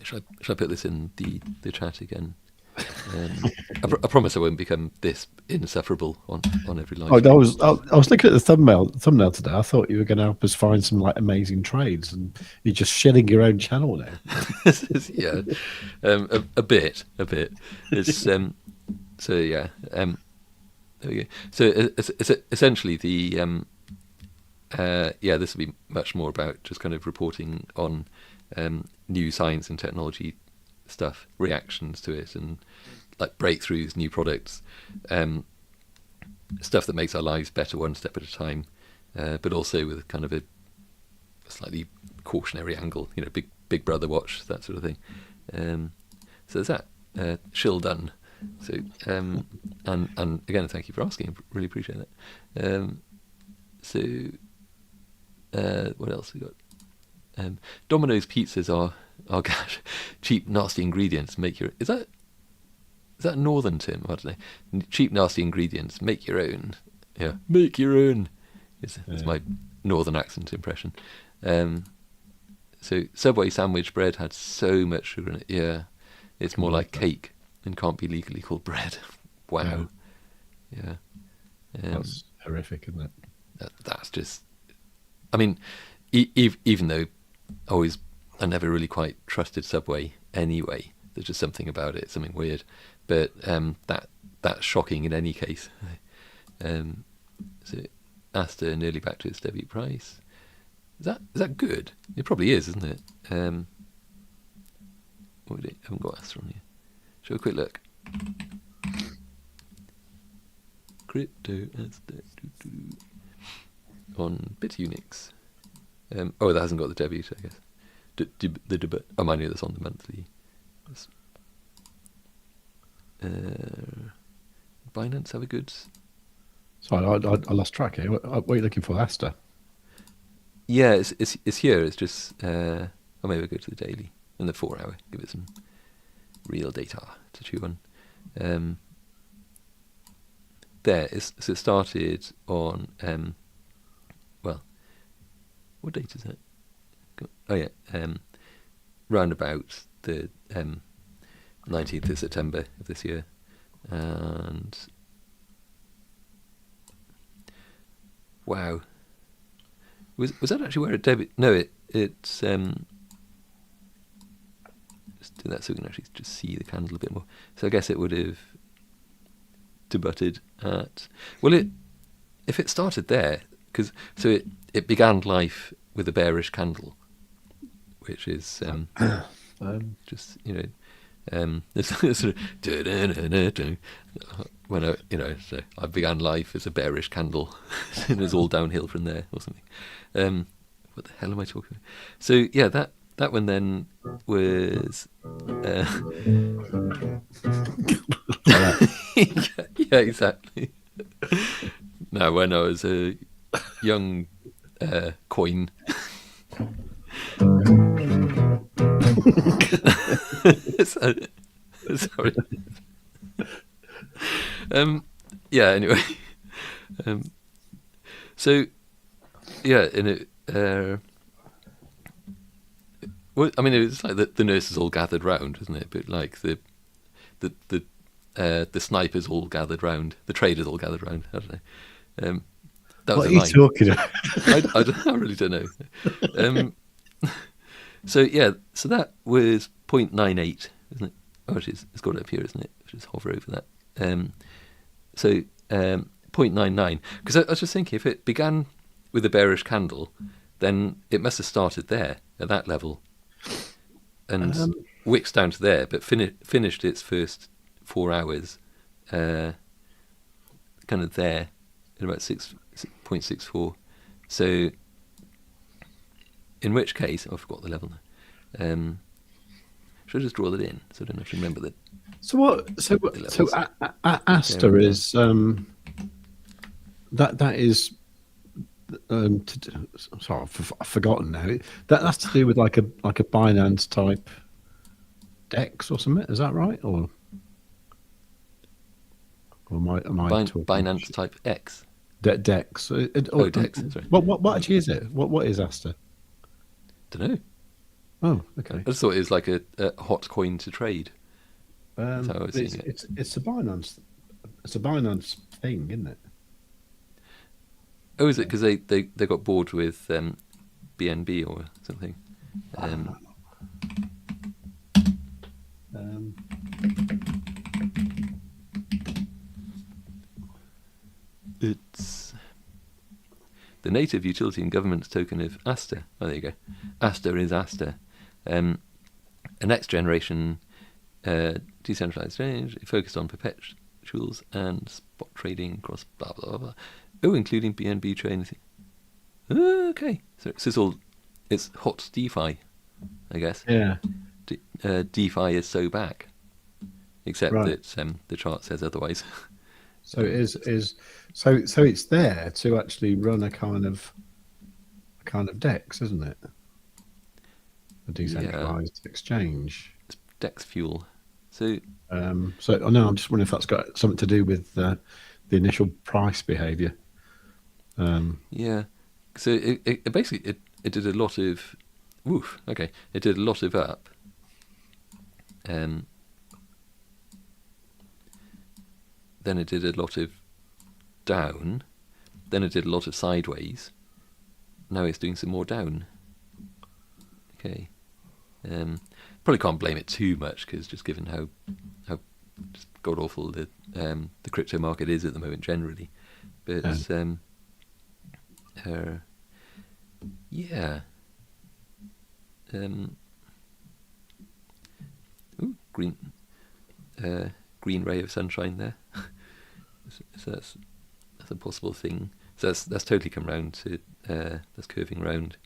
[SPEAKER 2] Should I put this in the chat again? I promise I won't become this insufferable on every live.
[SPEAKER 1] I was looking at the thumbnail today. I thought you were going to help us find some like amazing trades, and you're just shilling your own channel now.
[SPEAKER 2] Yeah, a bit. It's so yeah. There we go. So it's essentially the this will be much more about just kind of reporting on new science and technology stuff, reactions to it, and like breakthroughs, new products, stuff that makes our lives better one step at a time, but also with kind of a slightly cautionary angle, big brother watch, that sort of thing. So there's that. Shill done. So and again, thank you for asking. I really appreciate that. What else we got? Domino's pizzas are gosh, cheap, nasty ingredients. Make your is that a northern term? I don't know. Cheap, nasty ingredients. Make your own. Yeah, make your own. It's my northern accent impression. So Subway sandwich bread had so much sugar in it. Yeah, it's more like cake and can't be legally called bread. Wow. Yeah.
[SPEAKER 1] That's horrific, isn't it?
[SPEAKER 2] That's just. I mean, even though I never really quite trusted Subway anyway. There's just something about it, something weird. But that's shocking in any case. So Asda nearly back to its debut price. Is that good? It probably is, isn't it? I haven't got Asda on here. Show a quick look. Crypto Asda on Bitunix. That hasn't got the debut, I guess. The debut. I knew this on the monthly. Binance have a good.
[SPEAKER 1] Sorry, I lost track here. What are you looking for, Asta?
[SPEAKER 2] Yeah, it's here. It's just. Maybe we'll go to the daily and the 4 hour. Give it some real data to chew on. So it started on. What date is it? Oh yeah, round about the 19th of September of this year, and Wow. Was that actually where it debut? No, it's just do that so we can actually just see the candle a bit more. So I guess it would have debutted at, well, if it started there, because so it began life with a bearish candle, which is just this sort of when so I began life as a bearish candle, and it's all downhill from there or something. What the hell am I talking about? So yeah, that one then was yeah, exactly. Now, when I was a young coin, sorry. Yeah. Anyway, so yeah, in it. Well, I mean, it was like the nurses all gathered round, wasn't it? But like the snipers all gathered round, the traders all gathered round. I don't know. That was
[SPEAKER 1] What
[SPEAKER 2] a
[SPEAKER 1] are you
[SPEAKER 2] line.
[SPEAKER 1] talking about?
[SPEAKER 2] I really don't know. So yeah, so that was 0.98, isn't it? Oh, it is. It's got it up here, isn't it? Just hover over that. So 0.99. Because I was just thinking, if it began with a bearish candle, then it must have started there at that level, and wicks down to there, but finished its first 4 hours, kind of there, at about 6.64. So, in which case, I forgot the level now. Should I just draw that in so I don't have to remember that?
[SPEAKER 1] So what? So Asta is that is. Sorry, I've forgotten now. That's to do with like a Binance type DEX or something. Is that right? Or am I talking
[SPEAKER 2] Binance type X?
[SPEAKER 1] DEX.
[SPEAKER 2] DEX. Sorry.
[SPEAKER 1] What actually is it? What is Asta?
[SPEAKER 2] Don't know.
[SPEAKER 1] Oh, okay.
[SPEAKER 2] I just thought it was like a hot coin to trade. That's how I was seeing it.
[SPEAKER 1] It's a Binance. It's a Binance thing, isn't it?
[SPEAKER 2] Oh, is it because they got bored with BNB or something? It's the native utility and government token of Asta. Oh, there you go. Asta is Asta. A next generation decentralized exchange focused on perpetuals and spot trading across blah blah blah. Oh, including BNB trading. Oh, okay, so it's hot DeFi, I guess.
[SPEAKER 1] Yeah.
[SPEAKER 2] DeFi is so back, except that the chart says otherwise.
[SPEAKER 1] So it is so it's there to actually run a kind of DEX, isn't it? A decentralized exchange.
[SPEAKER 2] It's DEX fuel. So
[SPEAKER 1] I'm just wondering if that's got something to do with the initial price behavior.
[SPEAKER 2] Yeah. So it basically it did a lot of it did a lot of up. Then it did a lot of down. Then it did a lot of sideways. Now it's doing some more down. Okay. Probably can't blame it too much, because just given how just god awful the crypto market is at the moment generally. But yeah. Green ray of sunshine there. So that's a possible thing. So that's totally come round to that's curving round.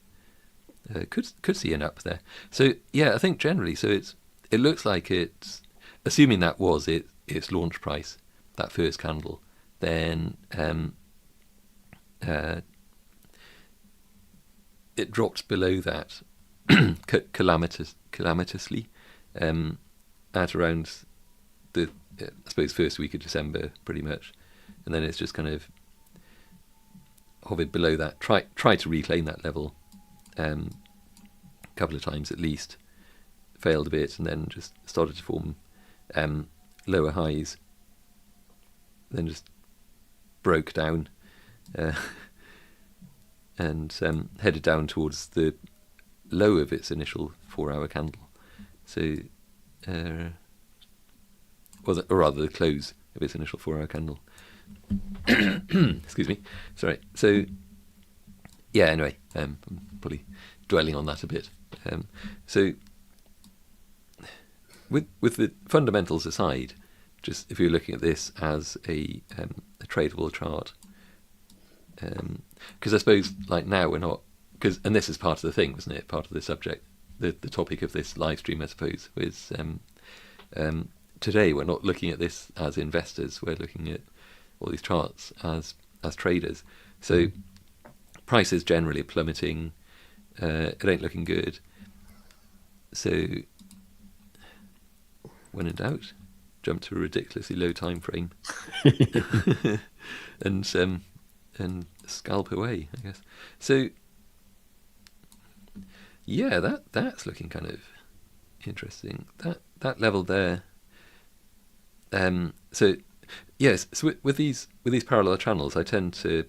[SPEAKER 2] Could see an up there. So yeah, I think generally, so it looks like it's, assuming that was its launch price, that first candle, then it dropped below that calamitously at around the I suppose first week of December, pretty much, and then it's just kind of hovered below that. Try to reclaim that level a couple of times at least, failed a bit, and then just started to form lower highs, then just broke down, and headed down towards the low of its initial 4-hour candle. So, or rather the close of its initial 4-hour candle. Excuse me. Sorry. So, yeah, anyway, I'm probably dwelling on that a bit. So, with the fundamentals aside, just if you're looking at this as a tradable chart, because I suppose like now we're not, and this is part of the thing, wasn't it? Part of the subject, the topic of this live stream, I suppose, was today we're not looking at this as investors. We're looking at all these charts as traders. So prices generally plummeting. It ain't looking good. So when in doubt, jump to a ridiculously low time frame and scalp away, I guess. So yeah, that's looking kind of interesting. That level there. So yes, so with these parallel channels, I tend to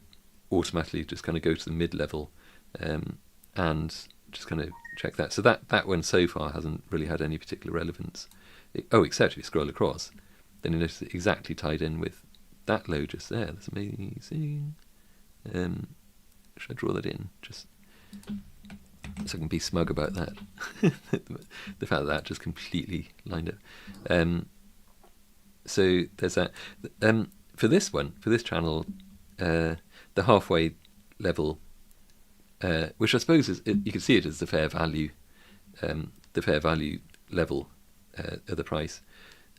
[SPEAKER 2] automatically just kind of go to the mid level and just kind of check that. So that one so far hasn't really had any particular relevance. Except if you scroll across, then you notice it exactly tied in with that low just there. That's amazing. Should I draw that in? Just so I can be smug about that. The fact that just completely lined up. So there's that. For this one, for this channel, the halfway level, which I suppose is, you can see it as the fair value level of the price.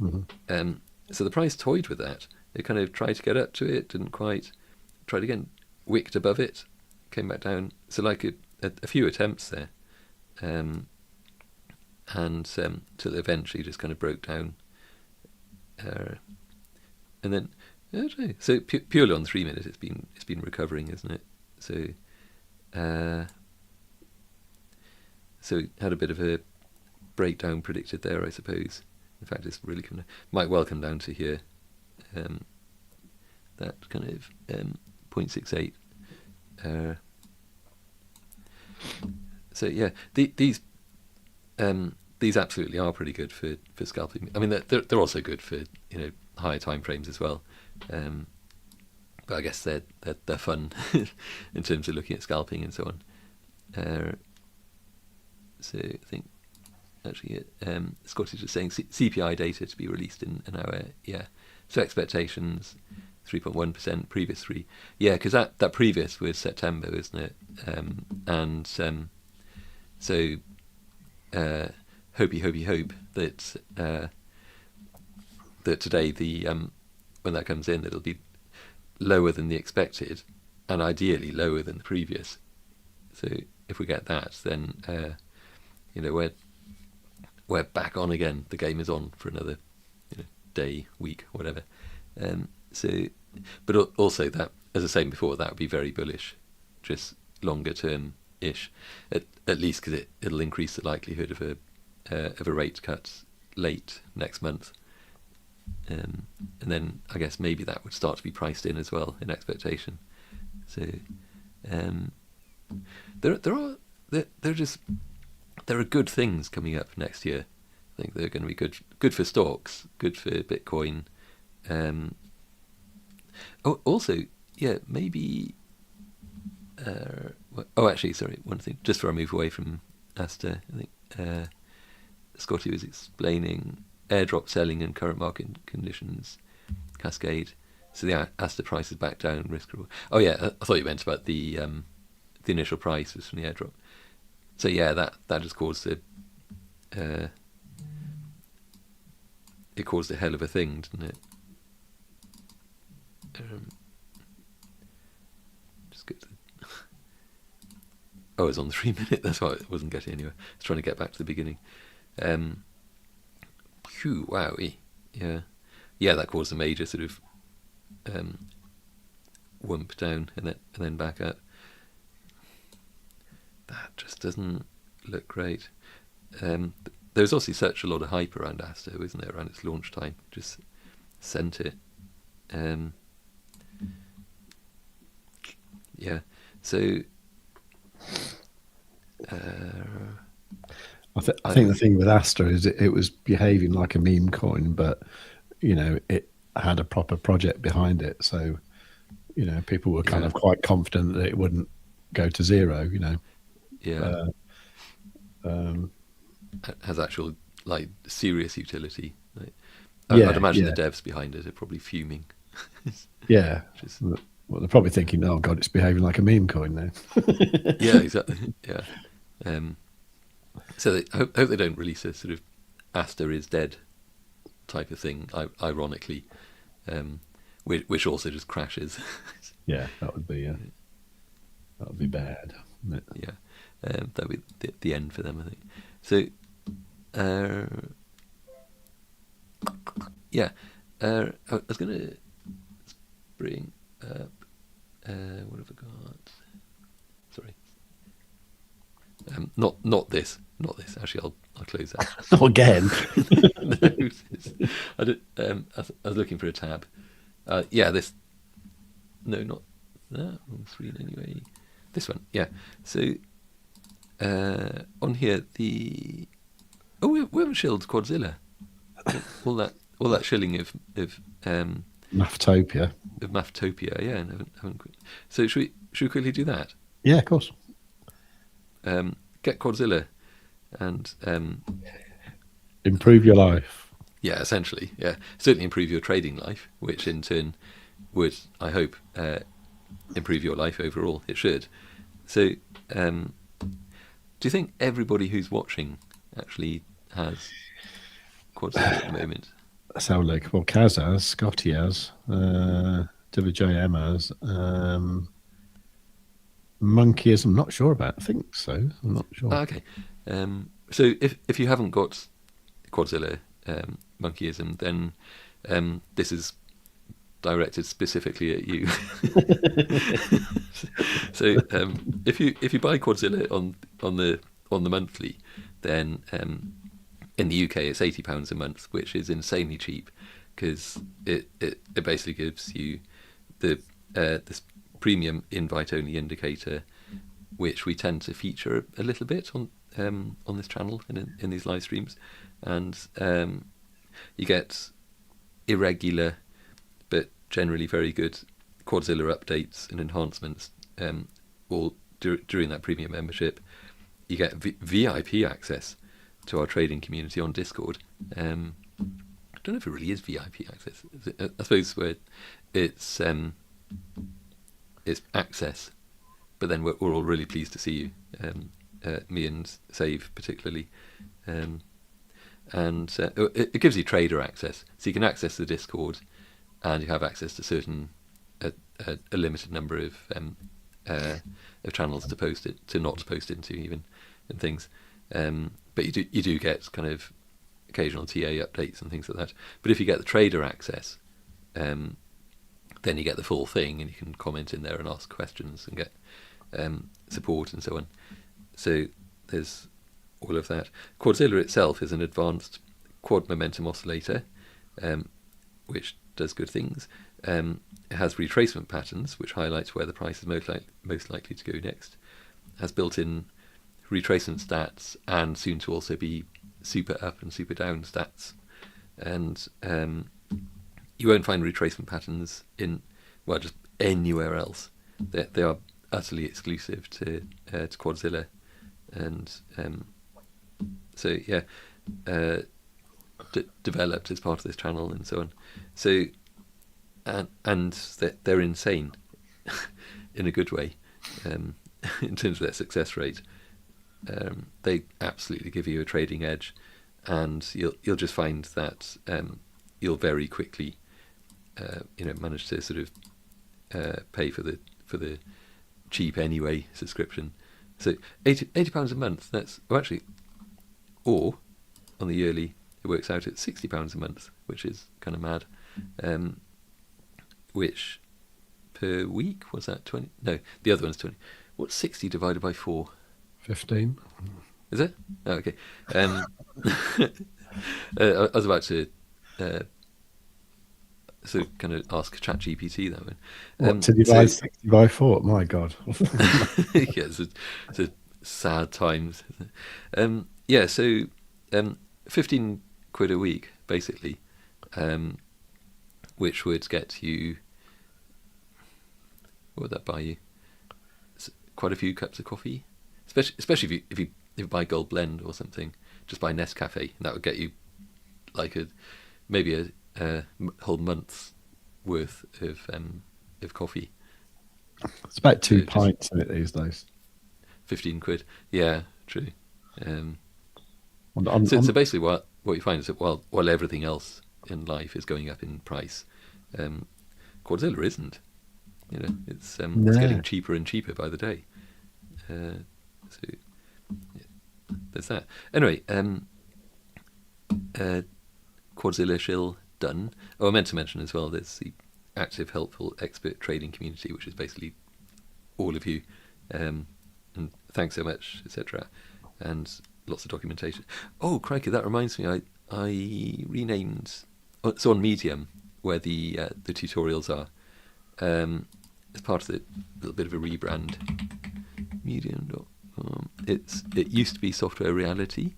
[SPEAKER 1] Mm-hmm.
[SPEAKER 2] So the price toyed with that. It kind of tried to get up to it, didn't quite. Tried again, wicked above it, came back down. So like a few attempts there, and till it eventually just kind of broke down. And then I don't know. So purely on the 3 minute, it's been recovering, isn't it? So so it had a bit of a breakdown predicted there, I suppose. In fact, it's really might well come down to here. That kind of 0.68. So yeah, these absolutely are pretty good for scalping. I mean, they're also good for higher time frames as well. But I guess they're fun in terms of looking at scalping and so on. So I think actually Scottish is saying CPI data to be released in an hour. Yeah. So expectations 3.1%, previous 3. Yeah, because that previous was September, isn't it? And so hope that that today when that comes in, it'll be lower than the expected, and ideally lower than the previous. So if we get that, then we're back on again. The game is on for another day, week, whatever. So, but also that, as I was saying before, that would be very bullish, just longer term ish, at least because it'll increase the likelihood of a rate cut late next month. And then I guess maybe that would start to be priced in as well in expectation. So there are good things coming up next year. I think they're going to be good for stocks, good for Bitcoin. Also, yeah, maybe. Actually, sorry, one thing. Just before I move away from Asta, I think Scotty was explaining airdrop selling and current market conditions cascade. So the Asta price is back down, risk reward. Oh yeah, I thought you meant about the initial price was from the airdrop. So yeah, that just caused it caused a hell of a thing, didn't it? Just get to oh, it's on the 3 minute. That's why I wasn't getting anywhere. I was trying to get back to the beginning. Wow, yeah, that caused a major sort of whump down and then back up. That just doesn't look great. There's obviously such a lot of hype around Asta, isn't there, around its launch time? Just sent it. Yeah. So
[SPEAKER 1] I think the thing with Asta is it was behaving like a meme coin, but it had a proper project behind it, so people were kind of quite confident that it wouldn't go to zero.
[SPEAKER 2] Yeah. Has actual like serious utility. Like, I'd imagine the devs behind it are probably fuming.
[SPEAKER 1] Yeah. Well, they're probably thinking, "Oh God, it's behaving like a meme coin now."
[SPEAKER 2] Yeah, exactly. Yeah. So I hope they don't release a sort of Asta is dead type of thing. Ironically, which also just crashes.
[SPEAKER 1] Yeah, that would be bad. Wouldn't it?
[SPEAKER 2] Yeah, that would be the end for them, I think. So, yeah, I was going to bring up what have I got? Sorry, not this. Actually, I'll close that.
[SPEAKER 1] Not again.
[SPEAKER 2] I was looking for a tab. Yeah, this. No, not that. Wrong screen anyway. This one. Yeah. So on here, we haven't shilled Quadzilla. all that shilling of
[SPEAKER 1] Maftopia.
[SPEAKER 2] Of Maftopia. Yeah, and haven't. So should we quickly do that?
[SPEAKER 1] Yeah, of course.
[SPEAKER 2] Get Quadzilla and
[SPEAKER 1] improve your life.
[SPEAKER 2] Yeah, essentially. Yeah, certainly improve your trading life, which in turn would, I hope, improve your life overall. It should. So, do you think everybody who's watching actually has Quadzilla at the moment?
[SPEAKER 1] Let's have a look. Well, Kaz has, Scotty has, WJM has, Monkey I'm not sure about. I think so. I'm not sure.
[SPEAKER 2] Okay. So if you haven't got Quadzilla monkeyism, then this is directed specifically at you. So if you buy Quadzilla on the monthly, then in the UK it's £80 a month, which is insanely cheap because it basically gives you this premium invite only indicator, which we tend to feature a little bit on this channel in these live streams, and you get irregular but generally very good Quadzilla updates and enhancements all during that premium membership. You get VIP access to our trading community on Discord. I don't know if it really is VIP access. I suppose where it's access, but then we're all really pleased to see you, me and Save particularly, and it gives you trader access, so you can access the Discord, and you have access to certain a limited number of channels to post it to not post into even and things, but you do get kind of occasional TA updates and things like that. But if you get the trader access, then you get the full thing, and you can comment in there and ask questions and get support and so on. So there's all of that. Quadzilla itself is an advanced quad momentum oscillator, which does good things. It has retracement patterns, which highlights where the price is most likely to go next. It has built-in retracement stats, and soon to also be super up and super down stats. And you won't find retracement patterns in, well, just anywhere else. They are utterly exclusive to Quadzilla, and so yeah, developed as part of this channel and so on. So and they're insane in a good way in terms of their success rate. They absolutely give you a trading edge, and you'll just find that you'll very quickly manage to sort of pay for the cheap anyway subscription. So £80 a month. That's or on the yearly it works out at £60 a month, which is kind of mad. Which per week was that 20? No, the other one's 20. What's 60 divided by 4?
[SPEAKER 1] 15.
[SPEAKER 2] Is it? Oh, okay. I was about to so kind of ask ChatGPT that one.
[SPEAKER 1] To divide 60 by 4? My God.
[SPEAKER 2] Yeah, so sad times. Yeah, so 15 quid a week, basically, which would get you, what would that buy you? Quite a few cups of coffee, especially if you buy Gold Blend or something. Just buy Nescafe, and that would get you like maybe a whole month's worth of coffee.
[SPEAKER 1] It's about two
[SPEAKER 2] So
[SPEAKER 1] pints in it these days.
[SPEAKER 2] 15 quid. Yeah, true.
[SPEAKER 1] On, on,
[SPEAKER 2] So
[SPEAKER 1] on,
[SPEAKER 2] basically, what you find is that while everything else in life is going up in price, Quadzilla isn't. You know, it's getting
[SPEAKER 1] yeah.
[SPEAKER 2] cheaper and cheaper by the day. So yeah, there's that. Anyway, Quadzilla shill done. Oh, I meant to mention as well. There's the active, helpful, expert trading community, which is basically all of you. And thanks so much, etc. And lots of documentation. Oh, crikey, that reminds me. I renamed. It's on Medium where the tutorials are. As part of the little bit of a rebrand. Medium.com. It used to be Software Reality,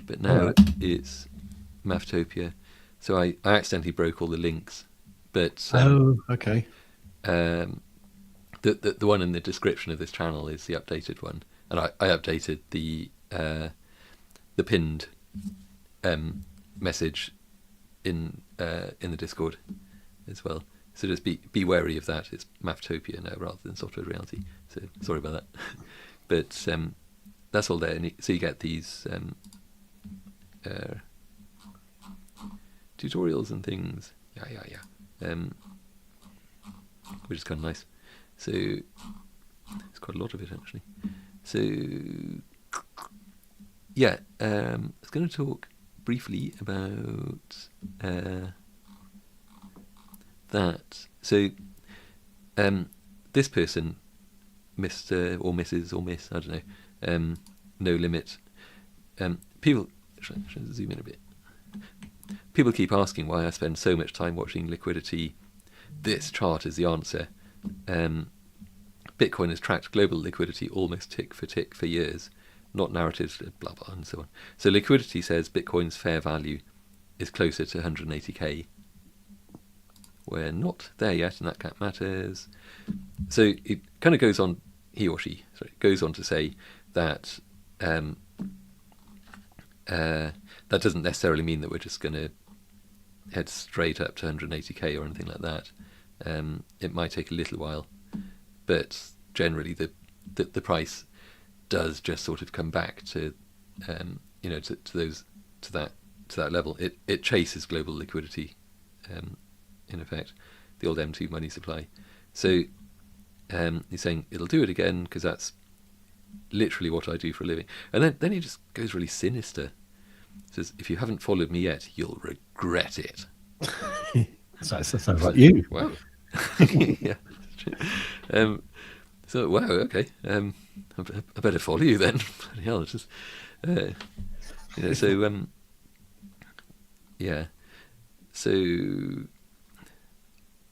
[SPEAKER 2] but now it's Mafftopia. So I accidentally broke all the links, but
[SPEAKER 1] Okay.
[SPEAKER 2] The one in the description of this channel is the updated one, and I updated the pinned message in the Discord as well. So just be wary of that. It's Mafftopia now rather than Software Reality. So sorry about that. But that's all there. So you get these tutorials and things. Yeah. Which is kind of nice. So there's quite a lot of it actually. So yeah, I was going to talk briefly about that. So this person, Mr. or Mrs. or Miss, I don't know, no limit. People, should I zoom in a bit? People keep asking why I spend so much time watching liquidity. This chart is the answer. Bitcoin has tracked global liquidity almost tick for years, not narratives, blah, blah, and so on. So liquidity says Bitcoin's fair value is closer to 180k. We're not there yet, and that matters. So it kind of goes on, he or she, goes on to say that that doesn't necessarily mean that we're just going to head straight up to 180k or anything like that. It might take a little while, but generally the price does just sort of come back to to that level. It chases global liquidity, in effect, the old M2 money supply. So he's saying it'll do it again because that's literally what I do for a living. And then he just goes really sinister. He says, if you haven't followed me yet, you'll regret it.
[SPEAKER 1] So that sounds like you.
[SPEAKER 2] Wow. Yeah. So wow, okay. I better follow you then. Bloody hell, it's just so yeah. So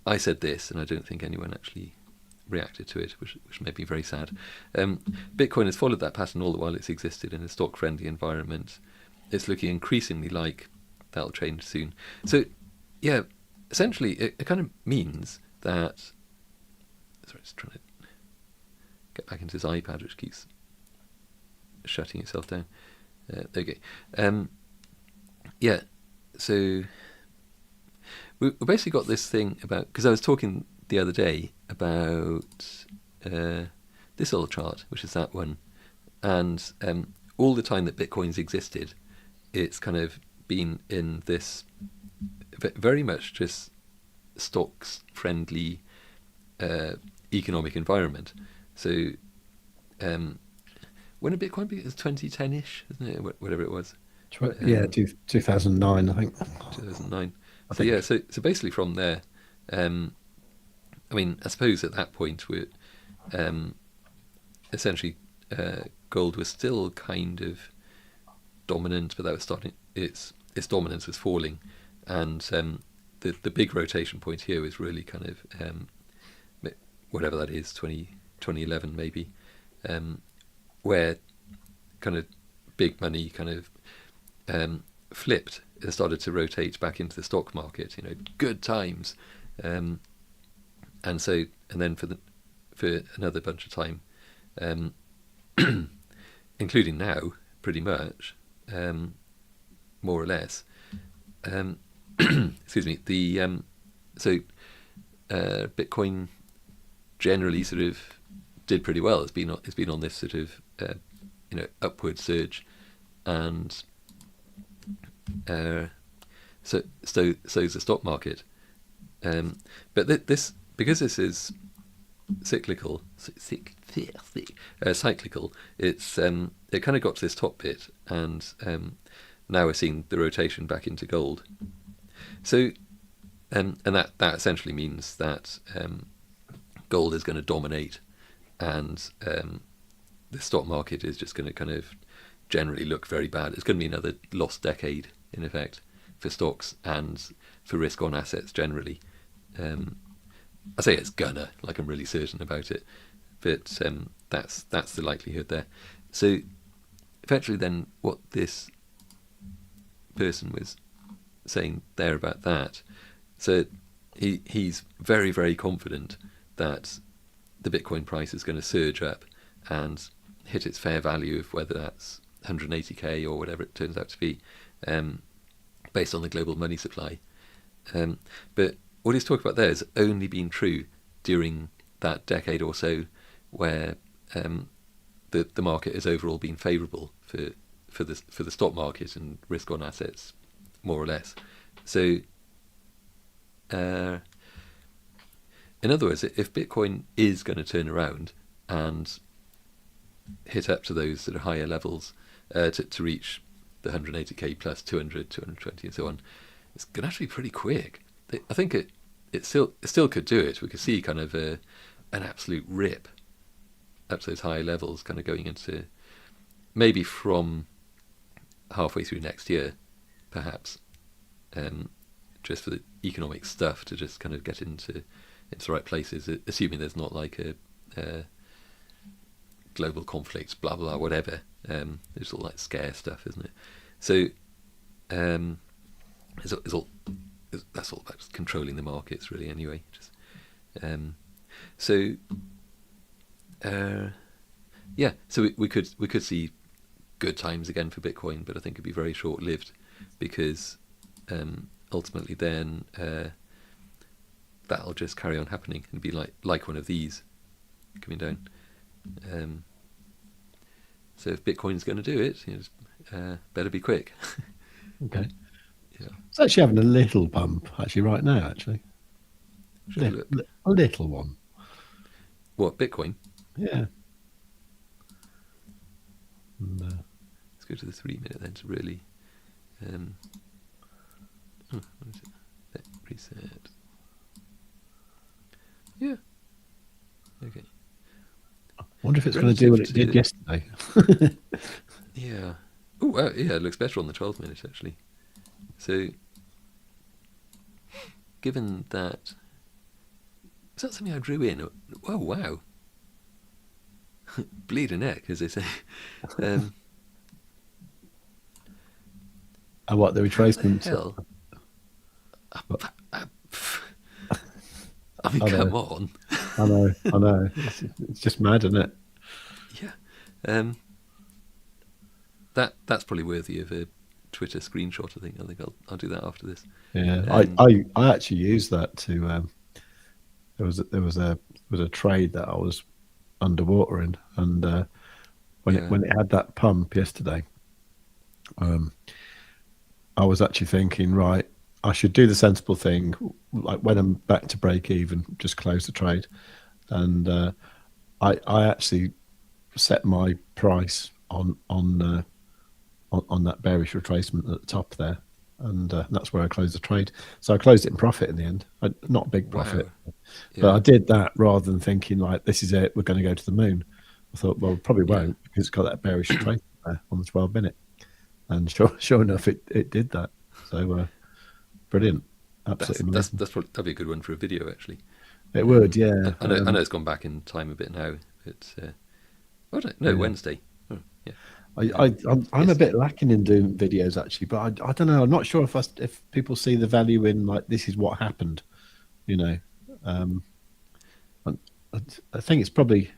[SPEAKER 2] I said this, and I don't think anyone actually reacted to it, which made me very sad. Bitcoin has followed that pattern all the while it's existed in a stock-friendly environment. It's looking increasingly like that'll change soon. So, yeah, essentially, it kind of means that. Sorry, just trying to get back into this iPad, which keeps shutting itself down. There you go. Yeah, so we basically got this thing about, because I was talking the other day about this little chart, which is that one, and all the time that Bitcoin's existed, it's kind of been in this very much just stocks friendly economic environment. So when did Bitcoin be? It was 2010-ish, isn't it? Whatever it was.
[SPEAKER 1] Yeah, 2009, I think.
[SPEAKER 2] 2009. So yeah, so basically from there, I mean, I suppose at that point we're essentially gold was still kind of dominant, but that was starting. Its dominance was falling, and the big rotation point here was really kind of whatever that is, 2011 maybe, where kind of big money kind of flipped and started to rotate back into the stock market. Good times, and then for another bunch of time, including now, pretty much, more or less. Excuse me. Bitcoin generally sort of did pretty well. It's been on this sort of upward surge, and so's the stock market. But this, because this is cyclical, it's it kind of got to this top bit, and now we're seeing the rotation back into gold. So, and that essentially means that gold is going to dominate, and the stock market is just going to kind of generally look very bad. It's going to be another lost decade, in effect, for stocks and for risk-on assets generally. I say it's gonna, like I'm really certain about it, but that's the likelihood there. So, effectively, then what this person was saying there about that, so he's very, very confident that the Bitcoin price is going to surge up and hit its fair value of whether that's 180k or whatever it turns out to be, based on the global money supply. But what he's talking about there has only been true during that decade or so where the market has overall been favourable for the stock market and risk-on assets, more or less. So, in other words, if Bitcoin is going to turn around and hit up to those sort of higher levels, to reach the 180k plus 200, 220 and so on, it's going to actually be pretty quick. I think it still could do it. We could see kind of an absolute rip up to those high levels, kind of going into maybe from halfway through next year, perhaps, just for the economic stuff to just kind of get into the right places, assuming there's not like a global conflict, blah blah whatever. It's all like scare stuff, isn't it? So that's all about just controlling the markets, really. Anyway, so we could see good times again for Bitcoin, but I think it'd be very short lived, because ultimately then that'll just carry on happening and be like one of these coming down. So if Bitcoin's going to do it, better be quick.
[SPEAKER 1] Okay.
[SPEAKER 2] Yeah.
[SPEAKER 1] It's actually having a little bump actually right now. Actually, a little one.
[SPEAKER 2] What, Bitcoin?
[SPEAKER 1] Yeah. And,
[SPEAKER 2] let's go to the 3 minute then to really. What is it? Let reset. Yeah. Okay.
[SPEAKER 1] I wonder if it's going to do what it did yesterday.
[SPEAKER 2] Yeah. Oh, wow, yeah, it looks better on the 12 minute actually. So, given that, is that something I drew in? Oh, wow. Bleed a neck, as they say.
[SPEAKER 1] And what, the retracement?
[SPEAKER 2] Hell? I mean, come on.
[SPEAKER 1] I know. It's just mad, isn't it?
[SPEAKER 2] Yeah. That's probably worthy of a Twitter screenshot. I think I'll do that after this.
[SPEAKER 1] Yeah, I actually used that to. There was a trade that I was underwater in, and when it had that pump yesterday, I was actually thinking, right, I should do the sensible thing, like when I'm back to break even, just close the trade, and I actually set my price on that bearish retracement at the top there, and that's where I closed the trade. So I closed it in profit in the end. Not a big profit,
[SPEAKER 2] wow.
[SPEAKER 1] but I did that rather than thinking like, this is it, we're going to go to the moon. I thought, well, probably won't, because it's got that bearish retracement there on the 12 minute, and sure enough, it did that. So brilliant, absolutely.
[SPEAKER 2] That'd be a good one for a video actually.
[SPEAKER 1] It would, yeah.
[SPEAKER 2] I know it's gone back in time a bit now, but Wednesday. Oh, yeah.
[SPEAKER 1] I'm a bit lacking in doing videos actually, but I don't know. I'm not sure if people see the value in like this is what happened. You know, um, I, I think it's probably.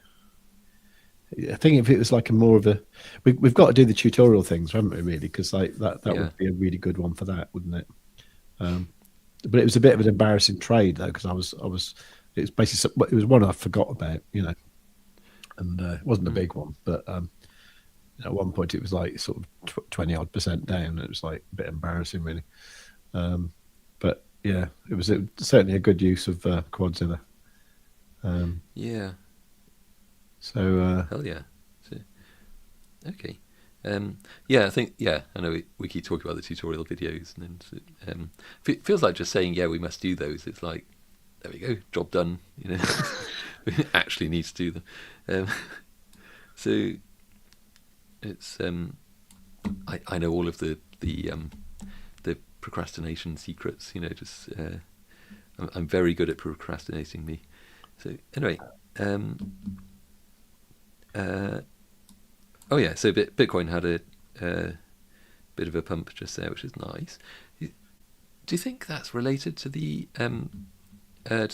[SPEAKER 1] I think if it was like a more of a, we've got to do the tutorial things, haven't we? Really, because like that
[SPEAKER 2] Yeah.
[SPEAKER 1] would be a really good one for that, wouldn't it? But it was a bit of an embarrassing trade though, because it was basically it was one I forgot about, and it wasn't a big one, but at one point it was like sort of 20% down. And it was like a bit embarrassing, really. But yeah, it was certainly a good use of Quadzilla.
[SPEAKER 2] Yeah.
[SPEAKER 1] So
[SPEAKER 2] Hell yeah. So, okay. Yeah, I think, I know we keep talking about the tutorial videos, and then feels like just saying, yeah, we must do those. It's like, there we go, job done. We actually need to do them. So it's I know all of the procrastination secrets. Just I'm very good at procrastinating. Me. So anyway. Oh yeah, so Bitcoin had a bit of a pump just there, which is nice. Do you think that's related to the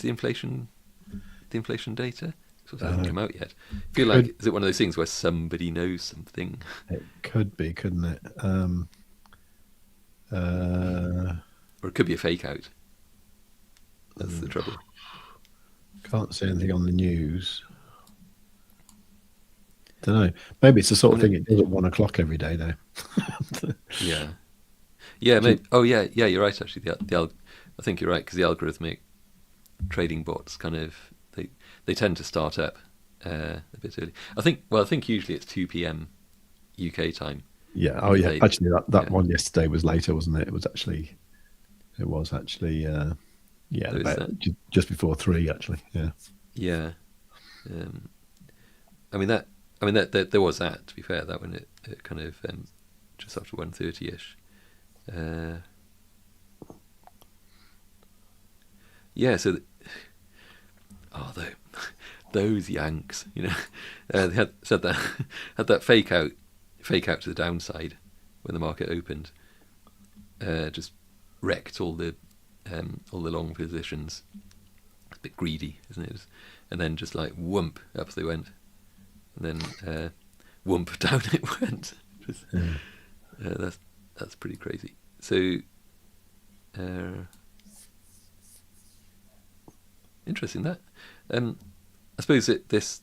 [SPEAKER 2] inflation data? It hasn't come out yet. I feel like, is it one of those things where somebody knows something?
[SPEAKER 1] it could be, couldn't it?
[SPEAKER 2] Or it could be a fake out. That's the trouble.
[SPEAKER 1] Can't see anything on the news. Don't know. Maybe it's the sort of thing it does at 1 o'clock every day, though.
[SPEAKER 2] Yeah. Maybe. Oh yeah, you're right. Actually, I think you're right, because the algorithmic trading bots kind of they tend to start up a bit early. I think usually it's 2 p.m. UK time.
[SPEAKER 1] Yeah. Oh yeah. Actually, that one yesterday was later, wasn't it? It was actually. Yeah, about just before 3, actually. Yeah.
[SPEAKER 2] Yeah. I mean that there was that. To be fair, that one it kind of just after 1:30ish. Yeah. So. Those Yanks, they had that fake out to the downside when the market opened. Just wrecked all the long positions. A bit greedy, isn't it? And then just like whoomp, up they went, and then whoomp, down it went. That's pretty crazy. So interesting that. I suppose that this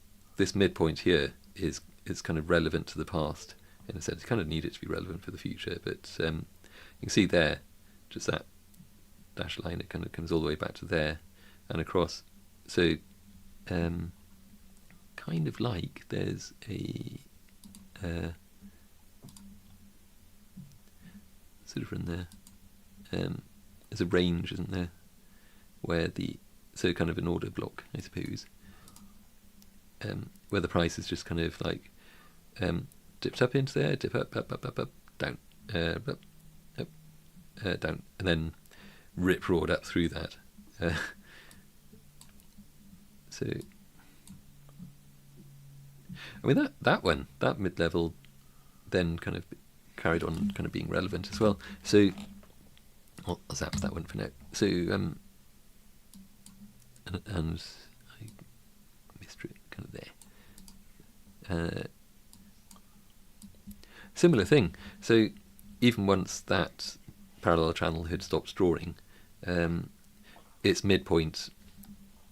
[SPEAKER 2] midpoint here is kind of relevant to the past in a sense. You kind of need it to be relevant for the future, but you can see there, just that dashed line, it kind of comes all the way back to there and across. So kind of like there's a sort of in there. There's a range, isn't there, where so kind of an order block, I suppose, where the price is just kind of like dipped up into there, dip up, down, up, down, and then rip roared up through that. So, I mean that mid-level then kind of carried on kind of being relevant as well. So, I'll zap that one for now. So, and I missed it kind of there. Similar thing. So, even once that parallel channel had stopped drawing, its midpoint,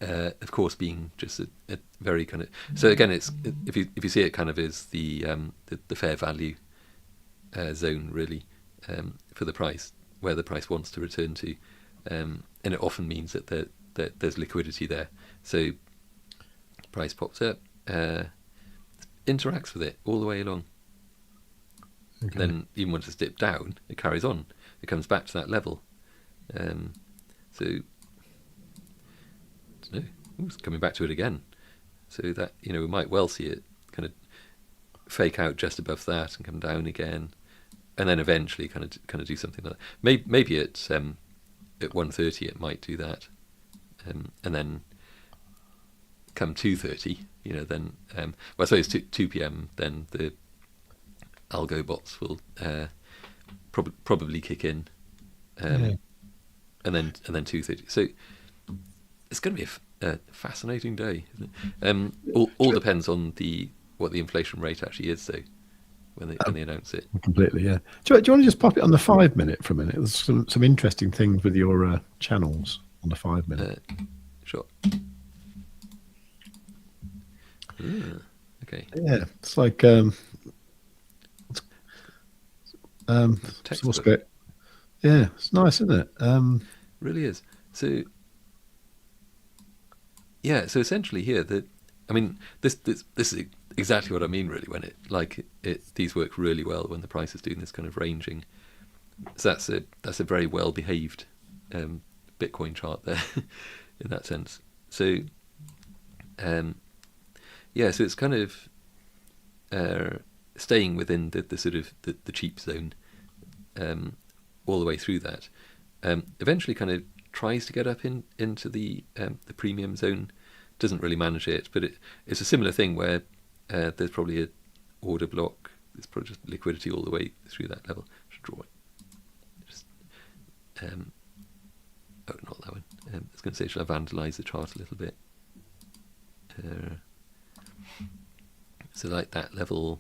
[SPEAKER 2] of course, being just a very kind of. So again, it's if you see it kind of as the fair value zone really for the price, where the price wants to return to, and it often means that there's liquidity there. So price pops up, interacts with it all the way along. Okay. And then even once it's dipped down, it carries on. It comes back to that level. So I don't know. It's coming back to it again. So that we might well see it kind of fake out just above that and come down again, and then eventually kind of do something like that. Maybe at 1:30 it might do that, and then come 2:30, then well, I suppose 2 p.m. then the algo bots will probably kick in,
[SPEAKER 1] Yeah.
[SPEAKER 2] and then 230. So it's going to be a fascinating day, isn't it? All depends on what the inflation rate actually is, though, when they announce it.
[SPEAKER 1] Completely, yeah. Do you want to just pop it on the 5 minute for a minute? There's some interesting things with your channels on the 5 minute.
[SPEAKER 2] Sure. Okay.
[SPEAKER 1] Yeah, it's like what's it? Yeah, it's nice, isn't it?
[SPEAKER 2] Really is. So yeah, so essentially here this is exactly what I mean, really, when these work really well when the price is doing this kind of ranging. So that's a very well behaved Bitcoin chart there in that sense. So yeah, so it's kind of staying within the sort of the cheap zone all the way through that. Eventually kind of tries to get up into the premium zone, doesn't really manage it, but it's a similar thing where there's probably an order block. There's probably just liquidity all the way through that level. I should draw it. Just oh, not that one. I was going to say, should I vandalize the chart a little bit? So like that level,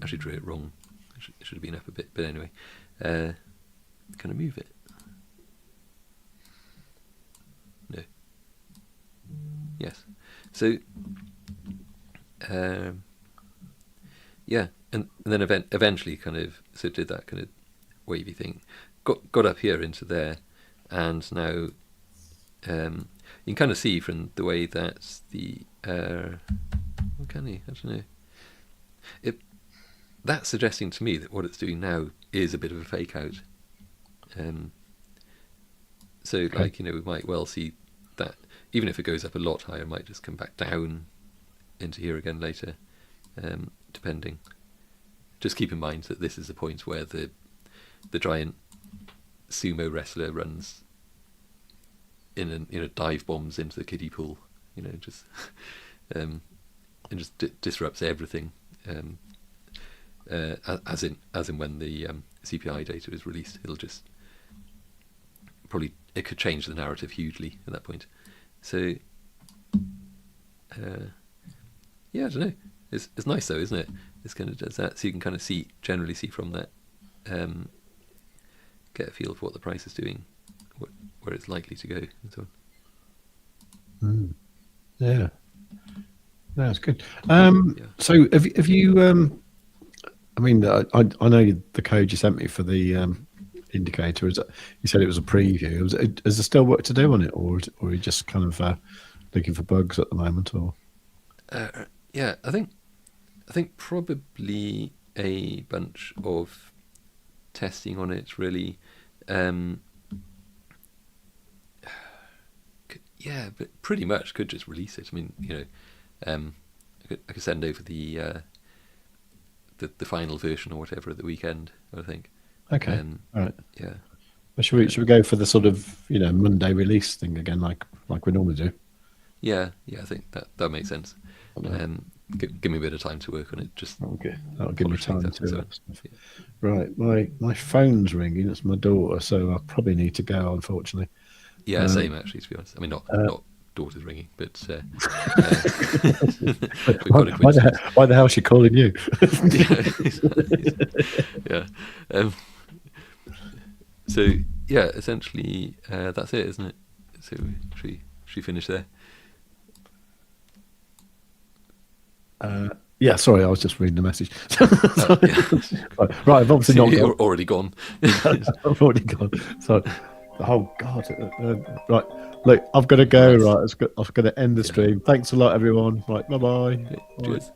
[SPEAKER 2] I actually drew it wrong. It should have been up a bit, but anyway, can I move it? No. Yes. So yeah, and then eventually kind of did that kind of wavy thing, got up here into there, and now you can kind of see from the way that what can you? I don't know. That's suggesting to me that what it's doing now is a bit of a fake out. So
[SPEAKER 1] Okay.
[SPEAKER 2] like, we might well see that even if it goes up a lot higher, it might just come back down into here again later, depending. Just keep in mind that this is the point where the giant sumo wrestler runs in dive bombs into the kiddie pool, just and just disrupts everything. As in when the CPI data is released, it'll just it could change the narrative hugely at that point. So yeah, I don't know. It's nice though, isn't it? It's kind of does that, so you can kind of generally see from that, get a feel for what the price is doing, where it's likely to go, and so on.
[SPEAKER 1] Yeah, that's good.
[SPEAKER 2] Yeah.
[SPEAKER 1] So have you? I mean, I know the code you sent me for the indicator. You said it was a preview. Is there still work to do on it, or are you just kind of looking for bugs at the moment? Or
[SPEAKER 2] yeah, I think probably a bunch of testing on it, really. Yeah, but pretty much could just release it. I mean, I could send over the final version or whatever at the weekend, I think.
[SPEAKER 1] okay, all right.
[SPEAKER 2] Yeah.
[SPEAKER 1] Well, should we go for the sort of Monday release thing again, like we normally do?
[SPEAKER 2] Yeah, I think that makes sense. Give me a bit of time to work on it. Just
[SPEAKER 1] Okay, that'll give me
[SPEAKER 2] polish
[SPEAKER 1] time
[SPEAKER 2] things
[SPEAKER 1] to.
[SPEAKER 2] up, so, yeah.
[SPEAKER 1] Right, my phone's ringing. It's my daughter, so I probably need to go. Unfortunately.
[SPEAKER 2] Yeah, same actually. To be honest, I mean not daughter's ringing, but we've got a coincidence.
[SPEAKER 1] Why the hell is she calling you?
[SPEAKER 2] Yeah. So yeah, essentially that's it, isn't it? So should we finish there?
[SPEAKER 1] Yeah, sorry, I was just reading the message.
[SPEAKER 2] Yeah.
[SPEAKER 1] Right, I've obviously not
[SPEAKER 2] You're
[SPEAKER 1] gone.
[SPEAKER 2] already gone.
[SPEAKER 1] I've already gone. So, oh God, right. Look, I've got to go.
[SPEAKER 2] Nice.
[SPEAKER 1] Right, I've got to end the stream. Thanks a lot, everyone. Right, bye bye.
[SPEAKER 2] Cheers.